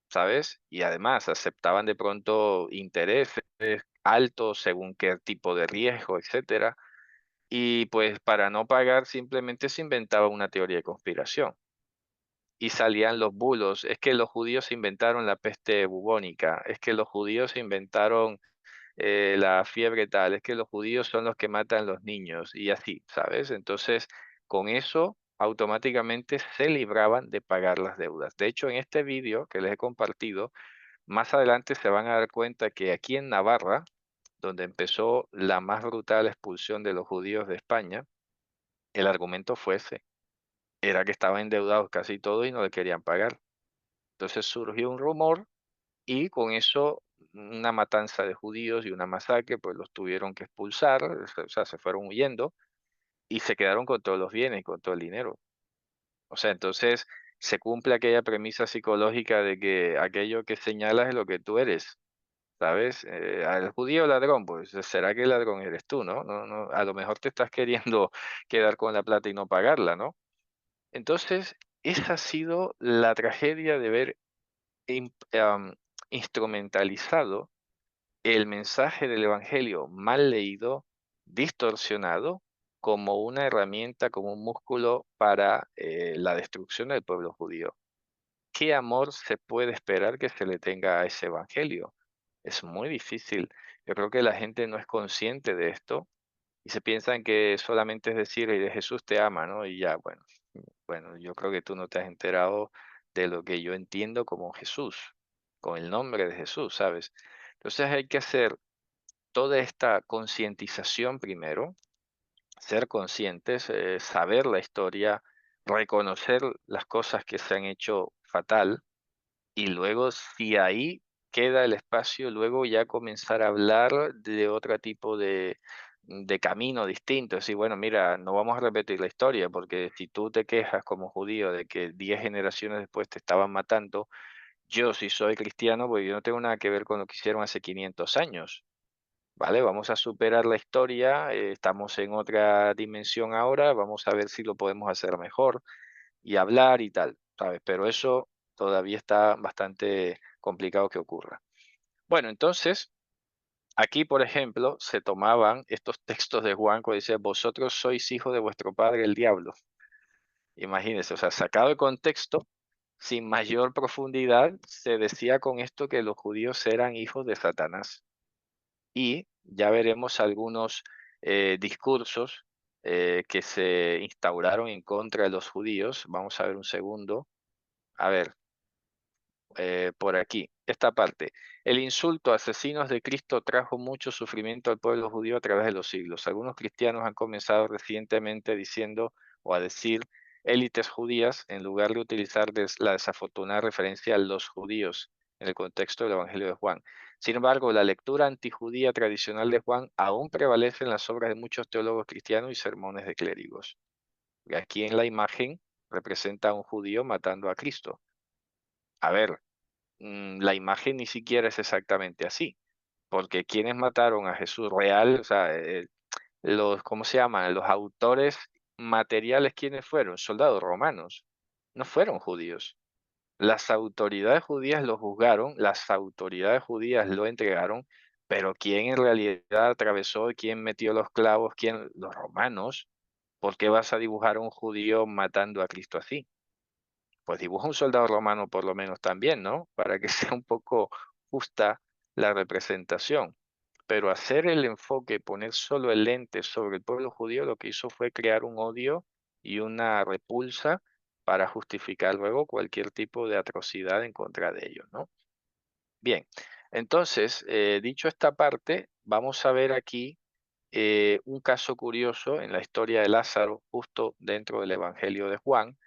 A: ¿sabes? Y además aceptaban de pronto intereses altos según qué tipo de riesgo, etcétera. Y pues para no pagar simplemente se inventaba una teoría de conspiración. Y salían los bulos, es que los judíos inventaron la peste bubónica, es que los judíos inventaron la fiebre tal, es que los judíos son los que matan los niños y así, ¿sabes? Entonces, con eso automáticamente se libraban de pagar las deudas. De hecho, en este vídeo que les he compartido, más adelante se van a dar cuenta que aquí en Navarra, donde empezó la más brutal expulsión de los judíos de España, el argumento fue ese, era que estaban endeudados casi todos y no le querían pagar. Entonces surgió un rumor y con eso una matanza de judíos y una masacre, pues los tuvieron que expulsar, o sea, se fueron huyendo y se quedaron con todos los bienes, con todo el dinero. O sea, entonces se cumple aquella premisa psicológica de que aquello que señalas es lo que tú eres, ¿sabes? Al judío ladrón, pues será que el ladrón eres tú, ¿no? No, no, a lo mejor te estás queriendo quedar con la plata y no pagarla, ¿no? Entonces, esa ha sido la tragedia de ver im- am, instrumentalizado el mensaje del Evangelio mal leído, distorsionado, como una herramienta, como un músculo para la destrucción del pueblo judío. ¿Qué amor se puede esperar que se le tenga a ese Evangelio? Es muy difícil. Yo creo que la gente no es consciente de esto y se piensan que solamente es decir, Jesús te ama, ¿no? Y ya, bueno, bueno, yo creo que tú no te has enterado de lo que yo entiendo como Jesús, con el nombre de Jesús, ¿sabes? Entonces hay que hacer toda esta concientización primero, ser conscientes, saber la historia, reconocer las cosas que se han hecho fatal y luego si ahí queda el espacio, luego ya comenzar a hablar de otro tipo de camino distinto. Decir, bueno, mira, no vamos a repetir la historia, porque si tú te quejas como judío de que 10 generaciones después te estaban matando, yo si soy cristiano, pues yo no tengo nada que ver con lo que hicieron hace 500 años. ¿Vale? Vamos a superar la historia, estamos en otra dimensión ahora, vamos a ver si lo podemos hacer mejor y hablar y tal, ¿sabes? Pero eso todavía está bastante complicado que ocurra. Bueno, entonces, aquí, por ejemplo, se tomaban estos textos de Juan cuando dice, vosotros sois hijos de vuestro padre el diablo. Imagínense, o sea, sacado de contexto, sin mayor profundidad, se decía con esto que los judíos eran hijos de Satanás. Y ya veremos algunos discursos que se instauraron en contra de los judíos. Vamos a ver un segundo. A ver, por aquí, esta parte. El insulto a asesinos de Cristo trajo mucho sufrimiento al pueblo judío a través de los siglos. Algunos cristianos han comenzado recientemente diciendo o a decir élites judías en lugar de utilizar la desafortunada referencia a los judíos en el contexto del Evangelio de Juan. Sin embargo, la lectura antijudía tradicional de Juan aún prevalece en las obras de muchos teólogos cristianos y sermones de clérigos. Aquí en la imagen representa a un judío matando a Cristo. A ver, la imagen ni siquiera es exactamente así, porque quienes mataron a Jesús real, o sea, los, ¿cómo se llaman? Los autores materiales, ¿quiénes fueron? Soldados romanos, no fueron judíos. Las autoridades judías lo juzgaron, las autoridades judías lo entregaron, pero ¿quién en realidad atravesó, quién metió los clavos, quién? Los romanos. ¿Por qué vas a dibujar a un judío matando a Cristo así? Pues dibuja un soldado romano por lo menos también, ¿no? Para que sea un poco justa la representación. Pero hacer el enfoque, poner solo el lente sobre el pueblo judío, lo que hizo fue crear un odio y una repulsa para justificar luego cualquier tipo de atrocidad en contra de ellos, ¿no? Bien, entonces, dicho esta parte, vamos a ver aquí un caso curioso en la historia de Lázaro, justo dentro del Evangelio de Juan,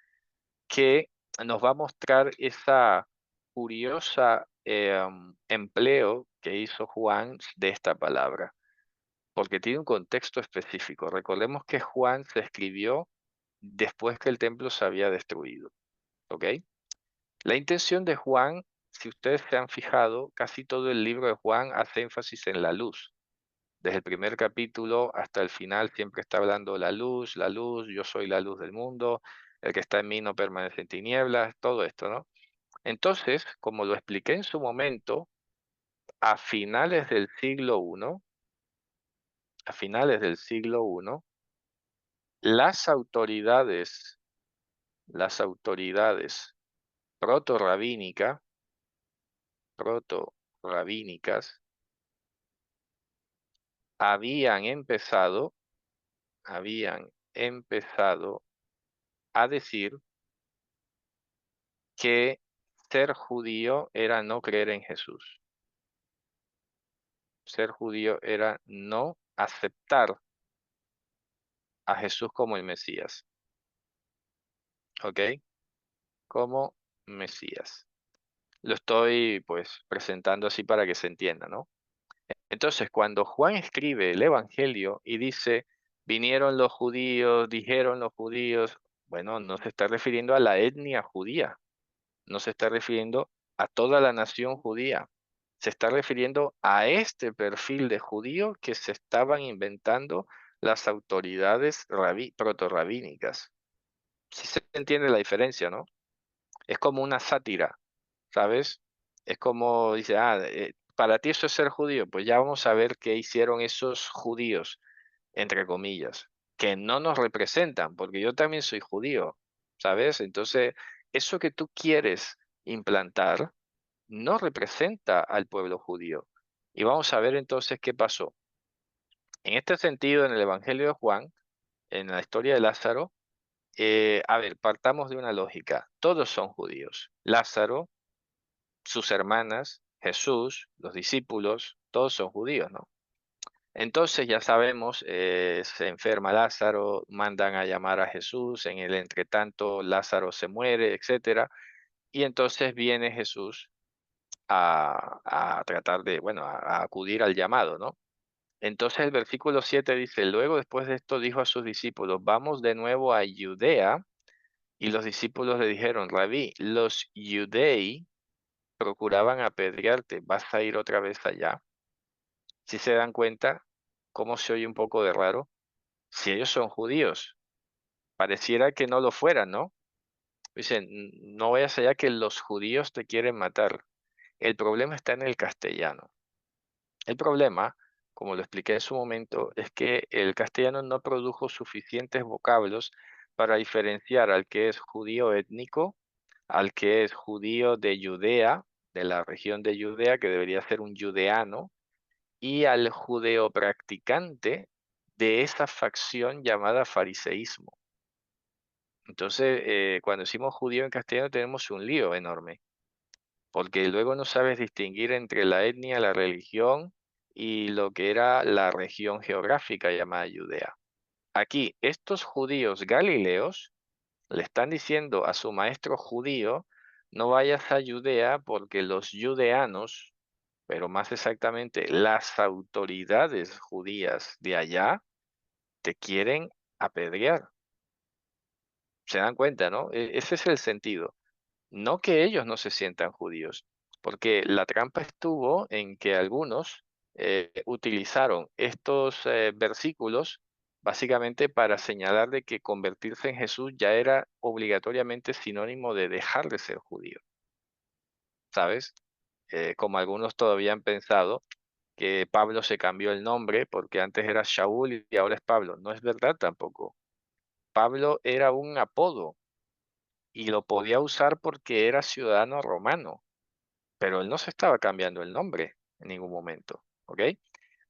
A: que nos va a mostrar esa curiosa empleo que hizo Juan de esta palabra, porque tiene un contexto específico. Recordemos que Juan se escribió después que el templo se había destruido. ¿Ok? La intención de Juan, si ustedes se han fijado, casi todo el libro de Juan hace énfasis en la luz. Desde el primer capítulo hasta el final siempre está hablando la luz, yo soy la luz del mundo, el que está en mí no permanece en tinieblas, todo esto, ¿no? Entonces, como lo expliqué en su momento, a finales del siglo I, las autoridades proto-rabínicas habían empezado a decir que ser judío era no creer en Jesús. Ser judío era no aceptar a Jesús como el Mesías. ¿Ok? Como Mesías. Lo estoy pues presentando así para que se entienda, ¿no? Entonces, cuando Juan escribe el Evangelio y dice, vinieron los judíos, dijeron los judíos, bueno, no se está refiriendo a la etnia judía, no se está refiriendo a toda la nación judía, se está refiriendo a este perfil de judío que se estaban inventando las autoridades protorrabínicas. Sí se entiende la diferencia, ¿no? Es como una sátira, ¿sabes? Es como dice, para ti eso es ser judío, pues ya vamos a ver qué hicieron esos judíos, entre comillas, que no nos representan, porque yo también soy judío, ¿sabes? Entonces, eso que tú quieres implantar no representa al pueblo judío. Y vamos a ver entonces qué pasó. En este sentido, en el Evangelio de Juan, en la historia de Lázaro, a ver, partamos de una lógica. Todos son judíos. Lázaro, sus hermanas, Jesús, los discípulos, todos son judíos, ¿no? Entonces ya sabemos, se enferma Lázaro, mandan a llamar a Jesús, en el entretanto Lázaro se muere, etcétera, y entonces viene Jesús a tratar de, bueno, a acudir al llamado, ¿no? Entonces el versículo 7 dice, luego después de esto dijo a sus discípulos, vamos de nuevo a Judea, y los discípulos le dijeron, Rabí, los Judei procuraban apedrearte, ¿vas a ir otra vez allá? Si se dan cuenta, cómo se oye un poco de raro, si ellos son judíos, pareciera que no lo fueran, ¿no? Dicen, no vayas allá que los judíos te quieren matar. El problema está en el castellano. El problema, como lo expliqué en su momento, es que el castellano no produjo suficientes vocablos para diferenciar al que es judío étnico, al que es judío de Judea, de la región de Judea, que debería ser un judeano, y al judeo practicante de esa facción llamada fariseísmo. Entonces, cuando decimos judío en castellano tenemos un lío enorme, porque luego no sabes distinguir entre la etnia, la religión y lo que era la región geográfica llamada Judea. Aquí, estos judíos galileos le están diciendo a su maestro judío, no vayas a Judea porque los judeanos, pero más exactamente las autoridades judías de allá, te quieren apedrear. Se dan cuenta, ¿no? Ese es el sentido. No que ellos no se sientan judíos, porque la trampa estuvo en que algunos utilizaron estos versículos básicamente para señalar de que convertirse en Jesús ya era obligatoriamente sinónimo de dejar de ser judío, ¿sabes? Como algunos todavía han pensado que Pablo se cambió el nombre porque antes era Shaul y ahora es Pablo. No es verdad tampoco. Pablo era un apodo y lo podía usar porque era ciudadano romano, pero él no se estaba cambiando el nombre en ningún momento, ¿ok?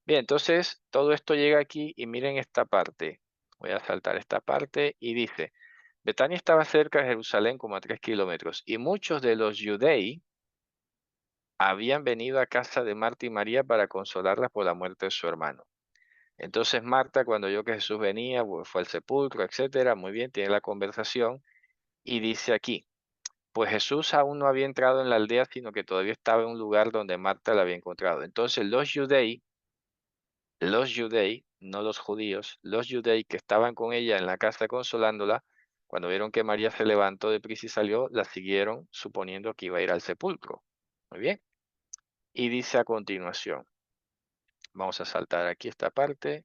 A: Bien, entonces todo esto llega aquí y miren esta parte. Voy a saltar esta parte y dice, Betania estaba cerca de Jerusalén como a 3 kilómetros y muchos de los judei habían venido a casa de Marta y María para consolarlas por la muerte de su hermano. Entonces Marta, cuando oyó que Jesús venía, pues, fue al sepulcro, etcétera, muy bien, tiene la conversación y dice aquí, pues Jesús aún no había entrado en la aldea, sino que todavía estaba en un lugar donde Marta la había encontrado. Entonces los judei, no los judíos, los judei que estaban con ella en la casa consolándola, Cuando vieron que María se levantó deprisa y salió, la siguieron suponiendo que iba a ir al sepulcro. Muy bien. Y dice a continuación, vamos a saltar aquí esta parte.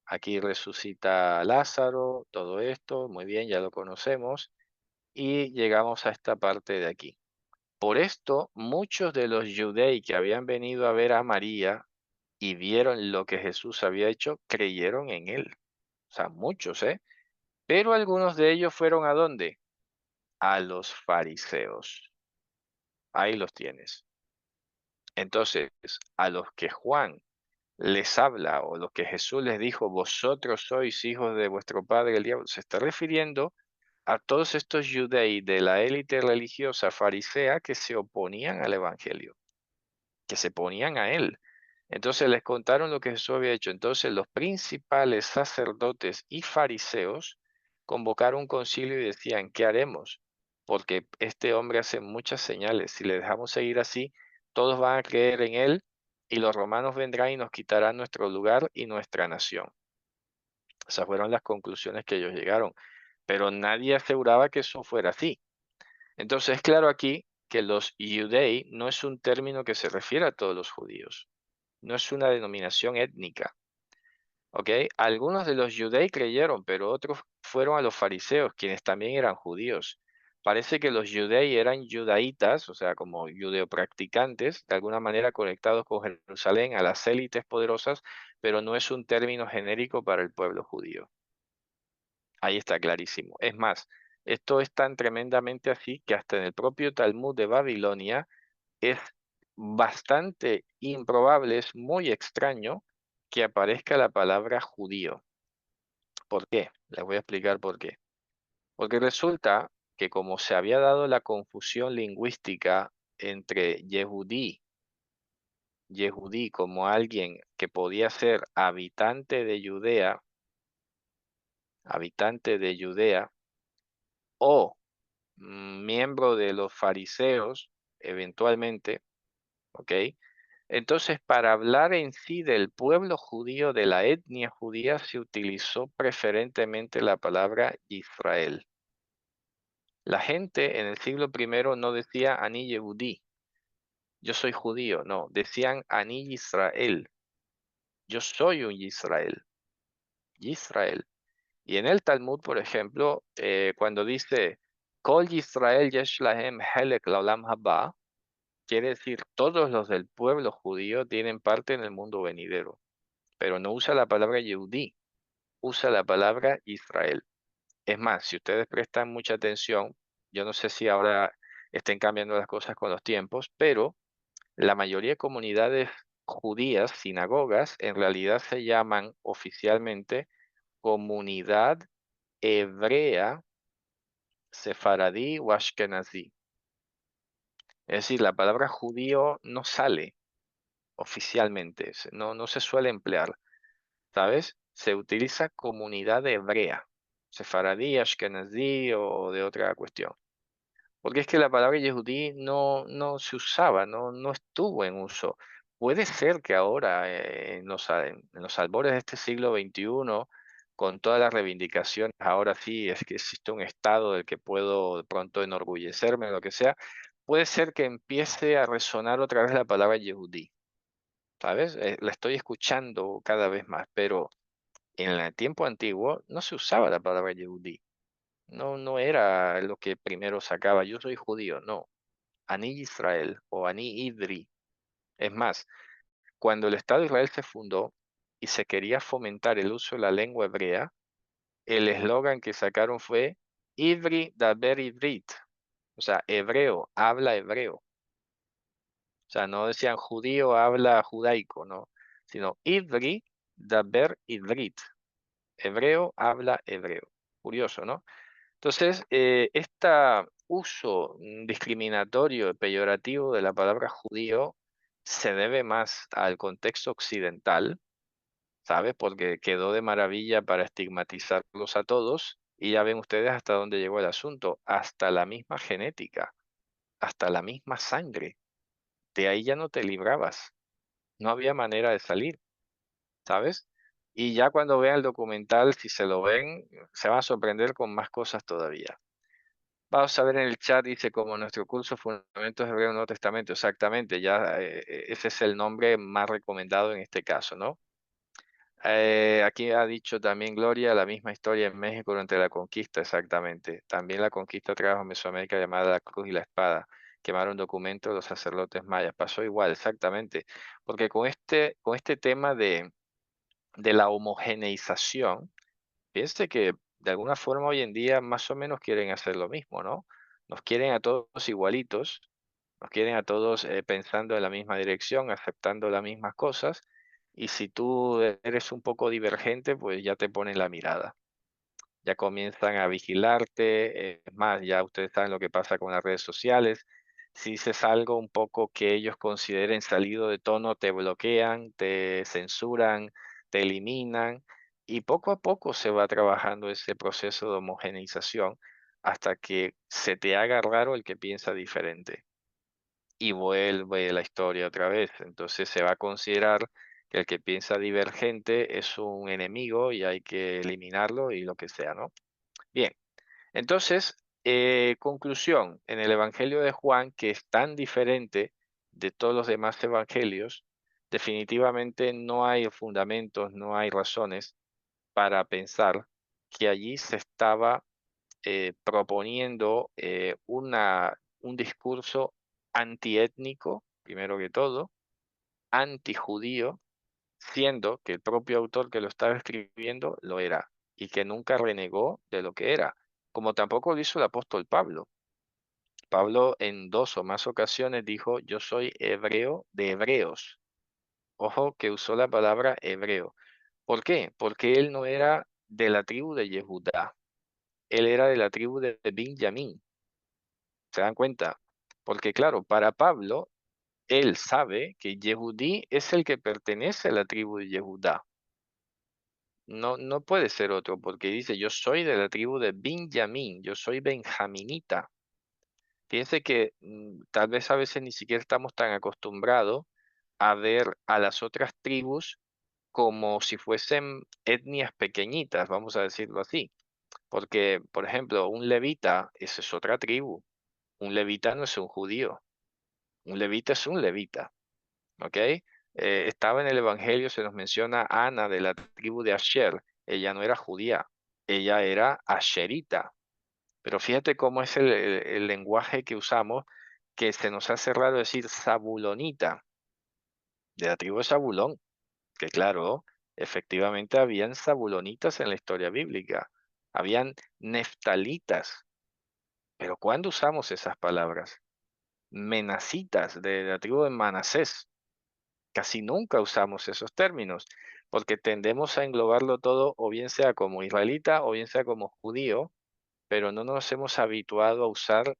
A: Aquí resucita a Lázaro, todo esto, muy bien, ya lo conocemos. Y llegamos a esta parte de aquí. Por esto, muchos de los judíos que habían venido a ver a María y vieron lo que Jesús había hecho, creyeron en él. O sea, muchos, ¿eh? Pero algunos de ellos fueron ¿a dónde? A los fariseos. Ahí los tienes. Entonces, a los que Juan les habla o los que Jesús les dijo, vosotros sois hijos de vuestro padre el diablo, se está refiriendo a todos estos judíos de la élite religiosa farisea que se oponían al evangelio, que se ponían a él. Entonces les contaron lo que Jesús había hecho. Entonces los principales sacerdotes y fariseos convocaron un concilio y decían, ¿qué haremos? Porque este hombre hace muchas señales. Si le dejamos seguir así, todos van a creer en él y los romanos vendrán y nos quitarán nuestro lugar y nuestra nación. Esas fueron las conclusiones que ellos llegaron. Pero nadie aseguraba que eso fuera así. Entonces es claro aquí que los judei no es un término que se refiere a todos los judíos. No es una denominación étnica. ¿Ok? Algunos de los judei creyeron, pero otros fueron a los fariseos, quienes también eran judíos. Parece que los judei eran judaítas, o sea, como judeopracticantes, de alguna manera conectados con Jerusalén, a las élites poderosas, pero no es un término genérico para el pueblo judío. Ahí está clarísimo. Es más, esto es tan tremendamente así que hasta en el propio Talmud de Babilonia es bastante improbable, es muy extraño que aparezca la palabra judío. ¿Por qué? Les voy a explicar por qué. Porque resulta que como se había dado la confusión lingüística entre Yehudí como alguien que podía ser habitante de Judea o miembro de los fariseos, eventualmente, ¿ok? Entonces, para hablar en sí del pueblo judío, de la etnia judía, se utilizó preferentemente la palabra Israel. La gente en el siglo I no decía Ani Yehudí, yo soy judío, no, decían Ani Israel, yo soy un Israel, Israel. Y en el Talmud, por ejemplo, cuando dice Kol Yisrael yesh lahem helek laolam haba, quiere decir todos los del pueblo judío tienen parte en el mundo venidero, pero no usa la palabra Yehudí, usa la palabra Israel. Es más, si ustedes prestan mucha atención, yo no sé si ahora estén cambiando las cosas con los tiempos, pero la mayoría de comunidades judías, sinagogas, en realidad se llaman oficialmente Comunidad Hebrea Sefaradí o Ashkenazí. Es decir, la palabra judío no sale oficialmente, no se suele emplear, ¿sabes? Se utiliza comunidad hebrea, sefaradí, ashkenazí o de otra cuestión. Porque es que la palabra yehudí no se usaba, no estuvo en uso. Puede ser que ahora, en los albores de este siglo XXI, con todas las reivindicaciones, ahora sí es que existe un estado del que puedo de pronto enorgullecerme, lo que sea, puede ser que empiece a resonar otra vez la palabra yehudí, ¿sabes? La estoy escuchando cada vez más, pero en el tiempo antiguo no se usaba la palabra yehudí. No era lo que primero sacaba, yo soy judío, no. Ani Israel o Ani Ivri. Es más, cuando el Estado de Israel se fundó y se quería fomentar el uso de la lengua hebrea, el eslogan que sacaron fue Ivri daber Ivrit. O sea, hebreo, habla hebreo. O sea, no decían judío, habla judaico, no. Sino Ivri daber Ivrit. Hebreo, habla hebreo. Curioso, ¿no? Entonces, este uso discriminatorio, peyorativo de la palabra judío se debe más al contexto occidental, ¿sabes? Porque quedó de maravilla para estigmatizarlos a todos y ya ven ustedes hasta dónde llegó el asunto, hasta la misma genética, hasta la misma sangre. De ahí ya no te librabas, no había manera de salir, ¿sabes? Y ya cuando vean el documental, si se lo ven, se van a sorprender con más cosas todavía. Vamos a ver en el chat, dice, como nuestro curso Fundamentos Hebreo Nuevo Testamento, exactamente, ya ese es el nombre más recomendado en este caso, ¿no? Aquí ha dicho también Gloria, la misma historia en México durante la conquista, exactamente. También la conquista trajo Mesoamérica llamada la cruz y la espada. Quemaron documentos de los sacerdotes mayas. Pasó igual, exactamente. Porque con este tema de la homogeneización, fíjense que de alguna forma hoy en día más o menos quieren hacer lo mismo, ¿no? Nos quieren a todos igualitos, nos quieren a todos pensando en la misma dirección, aceptando las mismas cosas, y si tú eres un poco divergente, pues ya te ponen la mirada, ya comienzan a vigilarte, es más, ya ustedes saben lo que pasa con las redes sociales. Si dices algo un poco que ellos consideren salido de tono, te bloquean, te censuran, te eliminan, y poco a poco se va trabajando ese proceso de homogeneización hasta que se te haga raro el que piensa diferente y vuelve la historia otra vez. Entonces se va a considerar que el que piensa divergente es un enemigo y hay que eliminarlo y lo que sea, ¿no? Bien, entonces, conclusión, en el Evangelio de Juan, que es tan diferente de todos los demás evangelios, definitivamente no hay fundamentos, no hay razones para pensar que allí se estaba proponiendo un discurso antiétnico, primero que todo, antijudío, siendo que el propio autor que lo estaba escribiendo lo era y que nunca renegó de lo que era, como tampoco lo hizo el apóstol Pablo. Pablo en 2 o más ocasiones dijo, yo soy hebreo de hebreos. Ojo que usó la palabra hebreo. ¿Por qué? Porque él no era de la tribu de Yehudá, él era de la tribu de Benjamín. ¿Se dan cuenta? Porque claro, para Pablo, él sabe que Yehudí es el que pertenece a la tribu de Yehudá. No, no puede ser otro, porque dice, yo soy de la tribu de Benjamín, yo soy benjaminita. Fíjense que tal vez a veces ni siquiera estamos tan acostumbrados a ver a las otras tribus como si fuesen etnias pequeñitas, vamos a decirlo así. Porque, por ejemplo, un levita, esa es otra tribu. Un levita no es un judío. Un levita es un levita. ¿Ok? Estaba en el Evangelio, se nos menciona a Ana de la tribu de Asher. Ella no era judía, ella era asherita. Pero fíjate cómo es el lenguaje que usamos, que se nos hace raro decir zabulonita, de la tribu de Zabulón, que claro, efectivamente habían zabulonitas en la historia bíblica, habían neftalitas, pero ¿cuándo usamos esas palabras? Menacitas, de la tribu de Manasés. Casi nunca usamos esos términos, porque tendemos a englobarlo todo, o bien sea como israelita, o bien sea como judío, pero no nos hemos habituado a usar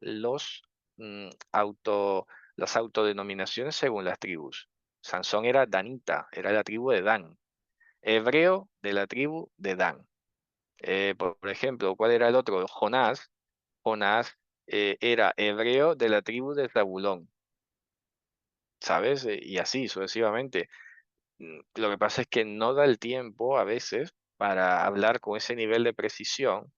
A: mm, auto, las autodenominaciones según las tribus. Sansón era danita, era la tribu de Dan. Hebreo de la tribu de Dan. Por ejemplo, ¿cuál era el otro? Jonás. Jonás era hebreo de la tribu de Zabulón, ¿sabes? Y así sucesivamente. Lo que pasa es que no da el tiempo a veces para hablar con ese nivel de precisión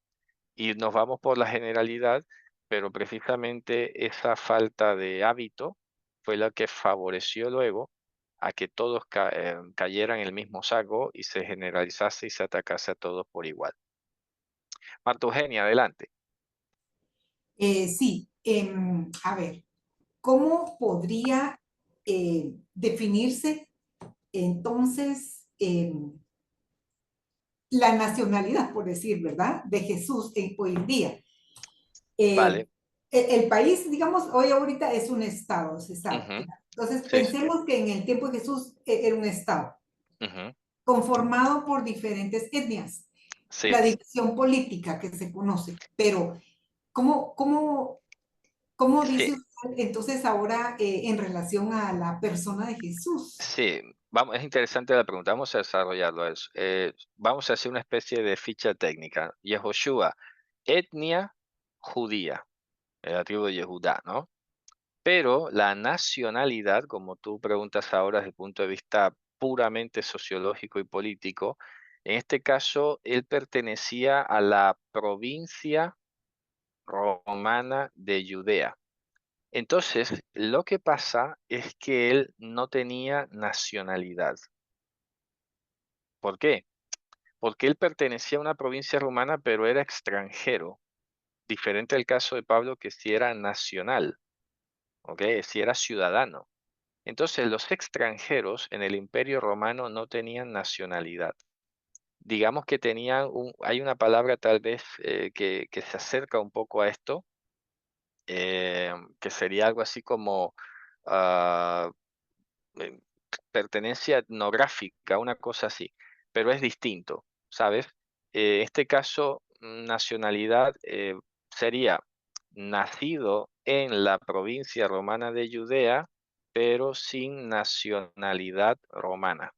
A: y nos vamos por la generalidad, pero precisamente esa falta de hábito fue la que favoreció luego a que todos cayeran en el mismo saco y se generalizase y se atacase a todos por igual. Marta Eugenia, adelante.
B: Sí, a ver, ¿cómo podría definirse entonces la nacionalidad, por decir, ¿verdad?, de Jesús hoy en día?
A: Vale.
B: El país, digamos, hoy ahorita es un estado, se sabe.
A: Ujú.
B: Entonces,
A: Sí, sí.
B: pensemos que en el tiempo de Jesús era un estado
A: Ujú.
B: conformado por diferentes etnias,
A: Sí.
B: la división política que se conoce, pero ¿cómo dice
A: Sí,
B: usted entonces ahora en relación a la persona de Jesús?
A: sí. Vamos, es interesante la pregunta. Vamos a desarrollarlo eso. Vamos a hacer una especie de ficha técnica. Yehoshua, etnia judía, la tribu de Yehudá, ¿no? Pero la nacionalidad, como tú preguntas ahora desde el punto de vista puramente sociológico y político, En este caso, él pertenecía a la provincia romana de Judea. Entonces, lo que pasa es que él no tenía nacionalidad. ¿Por qué? Porque él pertenecía a una provincia romana, pero era extranjero. Diferente al caso de Pablo, que sí era nacional, ¿ok? Sí era ciudadano. Entonces, los extranjeros en el Imperio Romano no tenían nacionalidad. Digamos que tenían hay una palabra tal vez que se acerca un poco a esto, que sería algo así como ah, eh, pertenencia etnográfica, una cosa así, pero es distinto, ¿sabes? Este caso, nacionalidad sería nacido en la provincia romana de Judea, pero sin nacionalidad romana.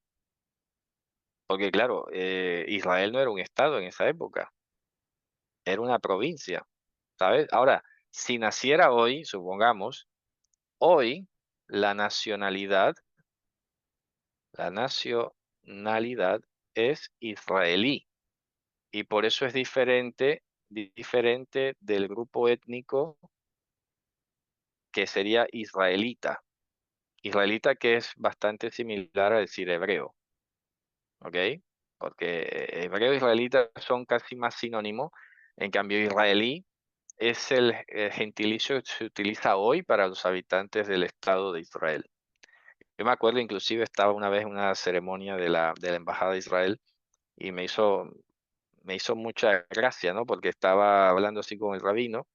A: Porque claro, Israel no era un estado en esa época, era una provincia, ¿sabes? Ahora, si naciera hoy, supongamos, hoy la nacionalidad La nacionalidad es israelí y por eso es diferente del grupo étnico que sería israelita. Israelita, que es bastante similar a decir hebreo, ¿ok? Porque hebreo e israelita son casi más sinónimos. En cambio, israelí es el gentilicio que se utiliza hoy para los habitantes del Estado de Israel. Yo me acuerdo, inclusive estaba una vez en una ceremonia de la Embajada de Israel y me hizo mucha gracia, ¿no? Porque estaba hablando así con el rabino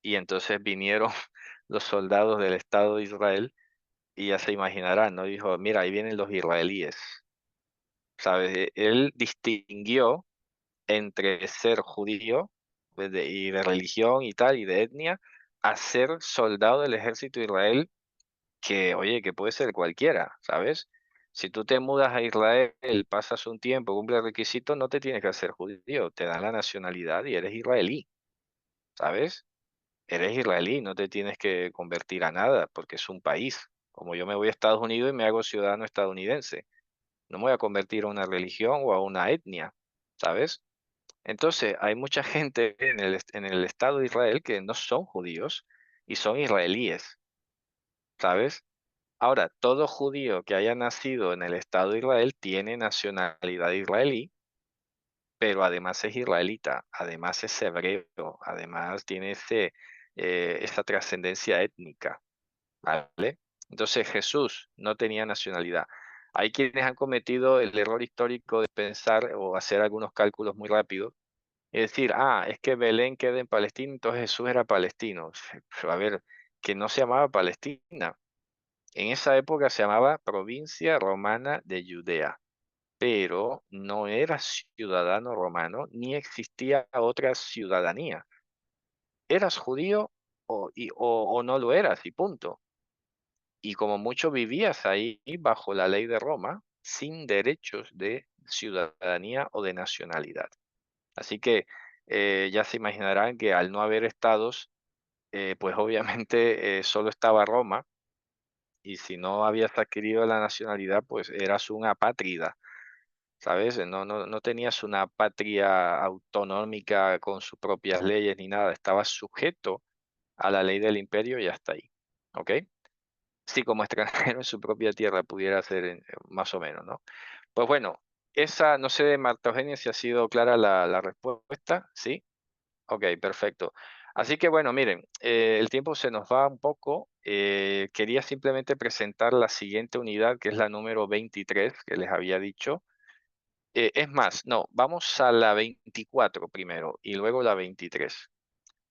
A: y entonces vinieron los soldados del Estado de Israel y ya se imaginarán, ¿no? Dijo, mira, ahí vienen los israelíes, ¿sabes? Él distinguió entre ser judío pues, y de religión y tal, y de etnia, a ser soldado del ejército de Israel, que, oye, que puede ser cualquiera, ¿sabes? Si tú te mudas a Israel, pasas un tiempo, cumples requisitos, no te tienes que hacer judío, te dan la nacionalidad y eres israelí, ¿sabes? Eres israelí, no te tienes que convertir a nada porque es un país. Como yo me voy a Estados Unidos y me hago ciudadano estadounidense, no me voy a convertir a una religión o a una etnia, ¿sabes? Entonces, hay mucha gente en el Estado de Israel que no son judíos y son israelíes, ¿sabes? Ahora, todo judío que haya nacido en el Estado de Israel tiene nacionalidad israelí, pero además es israelita, además es hebreo, además tiene esa trascendencia étnica, ¿vale? Entonces Jesús no tenía nacionalidad. Hay quienes han cometido el error histórico de pensar o hacer algunos cálculos muy rápidos y decir, es que Belén queda en Palestina, entonces Jesús era palestino. Pero a ver, que no se llamaba Palestina. En esa época se llamaba Provincia Romana de Judea, pero no era ciudadano romano ni existía otra ciudadanía. Eras judío o no lo eras y punto. Y como mucho vivías ahí bajo la ley de Roma, sin derechos de ciudadanía o de nacionalidad. Así que ya se imaginarán que al no haber estados, pues obviamente solo estaba Roma y si no habías adquirido la nacionalidad, pues eras un apátrida, ¿sabes? No tenías una patria autonómica con sus propias leyes ni nada, estabas sujeto a la ley del imperio y hasta ahí, ¿ok? Sí, como extranjero en su propia tierra pudiera ser más o menos, ¿no? Pues bueno, no sé, Marta Eugenia, si ha sido clara la respuesta, ¿sí? Ok, perfecto. Así que bueno, miren, el tiempo se nos va un poco. Quería simplemente presentar la siguiente unidad, que es la número 23, que les había dicho. Es más, no, vamos a la 24 primero y luego la 23.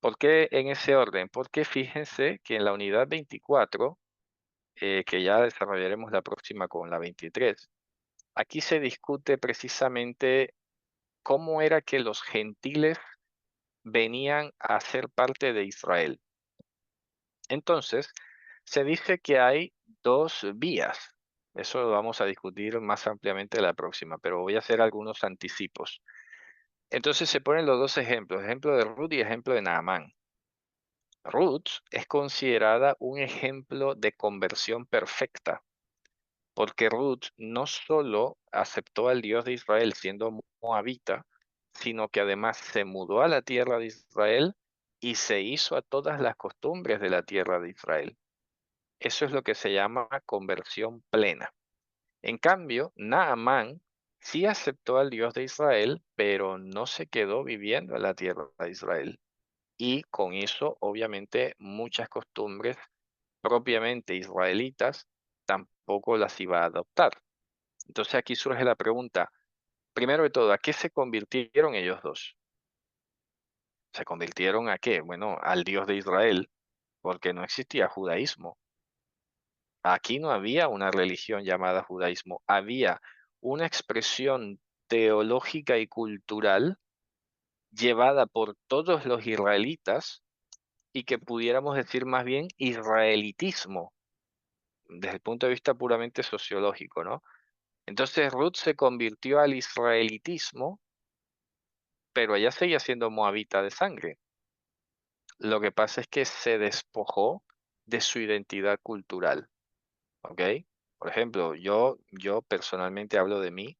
A: ¿Por qué en ese orden? Porque fíjense que en la unidad 24, que ya desarrollaremos la próxima con la 23, aquí se discute precisamente cómo era que los gentiles venían a ser parte de Israel. Entonces, se dice que hay dos vías. Eso lo vamos a discutir más ampliamente la próxima, pero voy a hacer algunos anticipos. Entonces se ponen los dos ejemplos, ejemplo de Ruth y ejemplo de Naamán. Ruth es considerada un ejemplo de conversión perfecta, porque Ruth no solo aceptó al Dios de Israel siendo moabita, sino que además se mudó a la tierra de Israel y se hizo a todas las costumbres de la tierra de Israel. Eso es lo que se llama conversión plena. En cambio, Naamán sí aceptó al Dios de Israel, pero no se quedó viviendo en la tierra de Israel. Y con eso, obviamente, muchas costumbres propiamente israelitas tampoco las iba a adoptar. Entonces aquí surge la pregunta, primero de todo, ¿a qué se convirtieron ellos dos? ¿Se convirtieron a qué? Bueno, al Dios de Israel, porque no existía judaísmo. Aquí no había una religión llamada judaísmo, había una expresión teológica y cultural llevada por todos los israelitas y que pudiéramos decir más bien israelitismo, desde el punto de vista puramente sociológico, ¿no? Entonces Ruth se convirtió al israelitismo, pero ella seguía siendo moabita de sangre. Lo que pasa es que se despojó de su identidad cultural, ¿ok? Por ejemplo, yo personalmente hablo de mí,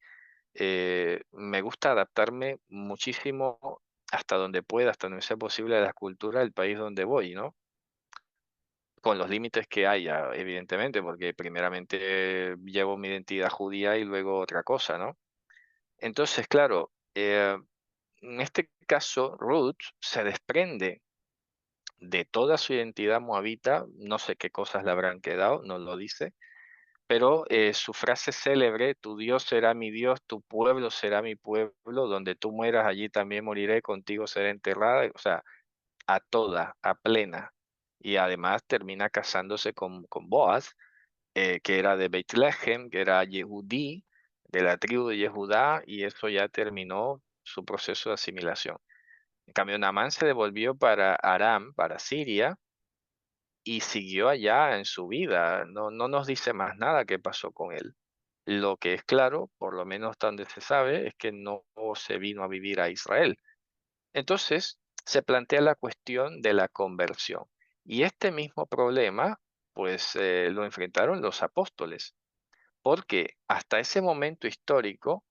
A: me gusta adaptarme muchísimo hasta donde pueda, hasta donde sea posible a la cultura del país donde voy, ¿no? Con los límites que haya, evidentemente, porque primeramente llevo mi identidad judía y luego otra cosa, ¿no? Entonces, claro, en este caso, Ruth se desprende de toda su identidad moabita, no sé qué cosas le habrán quedado, no lo dice, pero su frase célebre, tu Dios será mi Dios, tu pueblo será mi pueblo, donde tú mueras, allí también moriré, contigo seré enterrada, o sea, a toda, a plena. Y además termina casándose con Boaz, que era de Bethlehem, que era Yehudí, de la tribu de Yehudá, y eso ya terminó su proceso de asimilación. En cambio, Naamán se devolvió para Aram, para Siria, y siguió allá en su vida. No nos dice más nada qué pasó con él. Lo que es claro, por lo menos donde se sabe, es que no se vino a vivir a Israel. Entonces, se plantea la cuestión de la conversión. Y este mismo problema, pues, lo enfrentaron los apóstoles, porque hasta ese momento histórico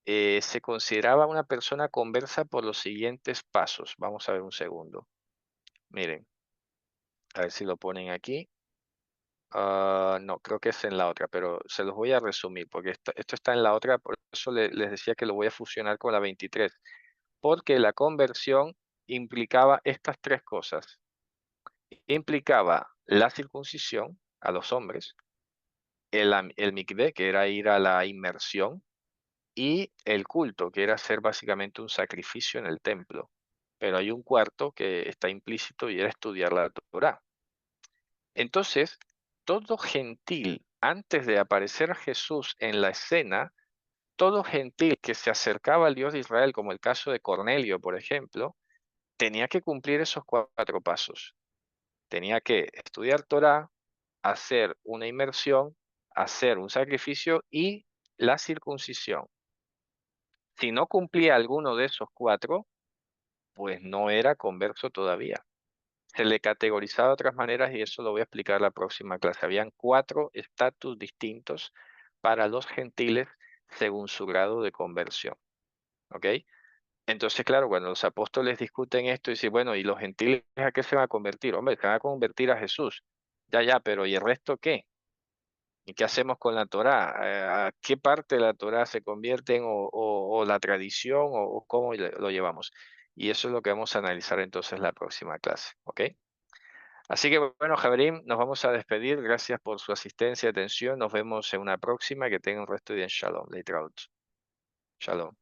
A: se consideraba una persona conversa por los siguientes pasos. Vamos a ver un segundo. Miren, a ver si lo ponen aquí. No, creo que es en la otra, pero se los voy a resumir porque esto está en la otra, por eso les decía que lo voy a fusionar con la 23, porque la conversión implicaba estas tres cosas. Implicaba la circuncisión a los hombres, el mikvé, que era ir a la inmersión, y el culto, que era hacer básicamente un sacrificio en el templo. Pero hay un cuarto que está implícito y era estudiar la Torá. Entonces, todo gentil, antes de aparecer Jesús en la escena, todo gentil que se acercaba al Dios de Israel, como el caso de Cornelio, por ejemplo, tenía que cumplir esos cuatro pasos. Tenía que estudiar Torá, hacer una inmersión, hacer un sacrificio y la circuncisión. Si no cumplía alguno de esos cuatro, pues no era converso todavía. Se le categorizaba de otras maneras y eso lo voy a explicar la próxima clase. Habían 4 estatus distintos para los gentiles según su grado de conversión. ¿Ok? Entonces, claro, cuando los apóstoles discuten esto, dicen, bueno, ¿y los gentiles a qué se van a convertir? Hombre, se van a convertir a Jesús. Ya, pero ¿y el resto qué? ¿Y qué hacemos con la Torá? ¿A qué parte de la Torá se convierten o la tradición o cómo lo llevamos? Y eso es lo que vamos a analizar entonces la próxima clase. ¿Ok? Así que bueno, Javerín, nos vamos a despedir. Gracias por su asistencia y atención. Nos vemos en una próxima. Que tengan un resto de día en Shalom. Leitraut. Shalom.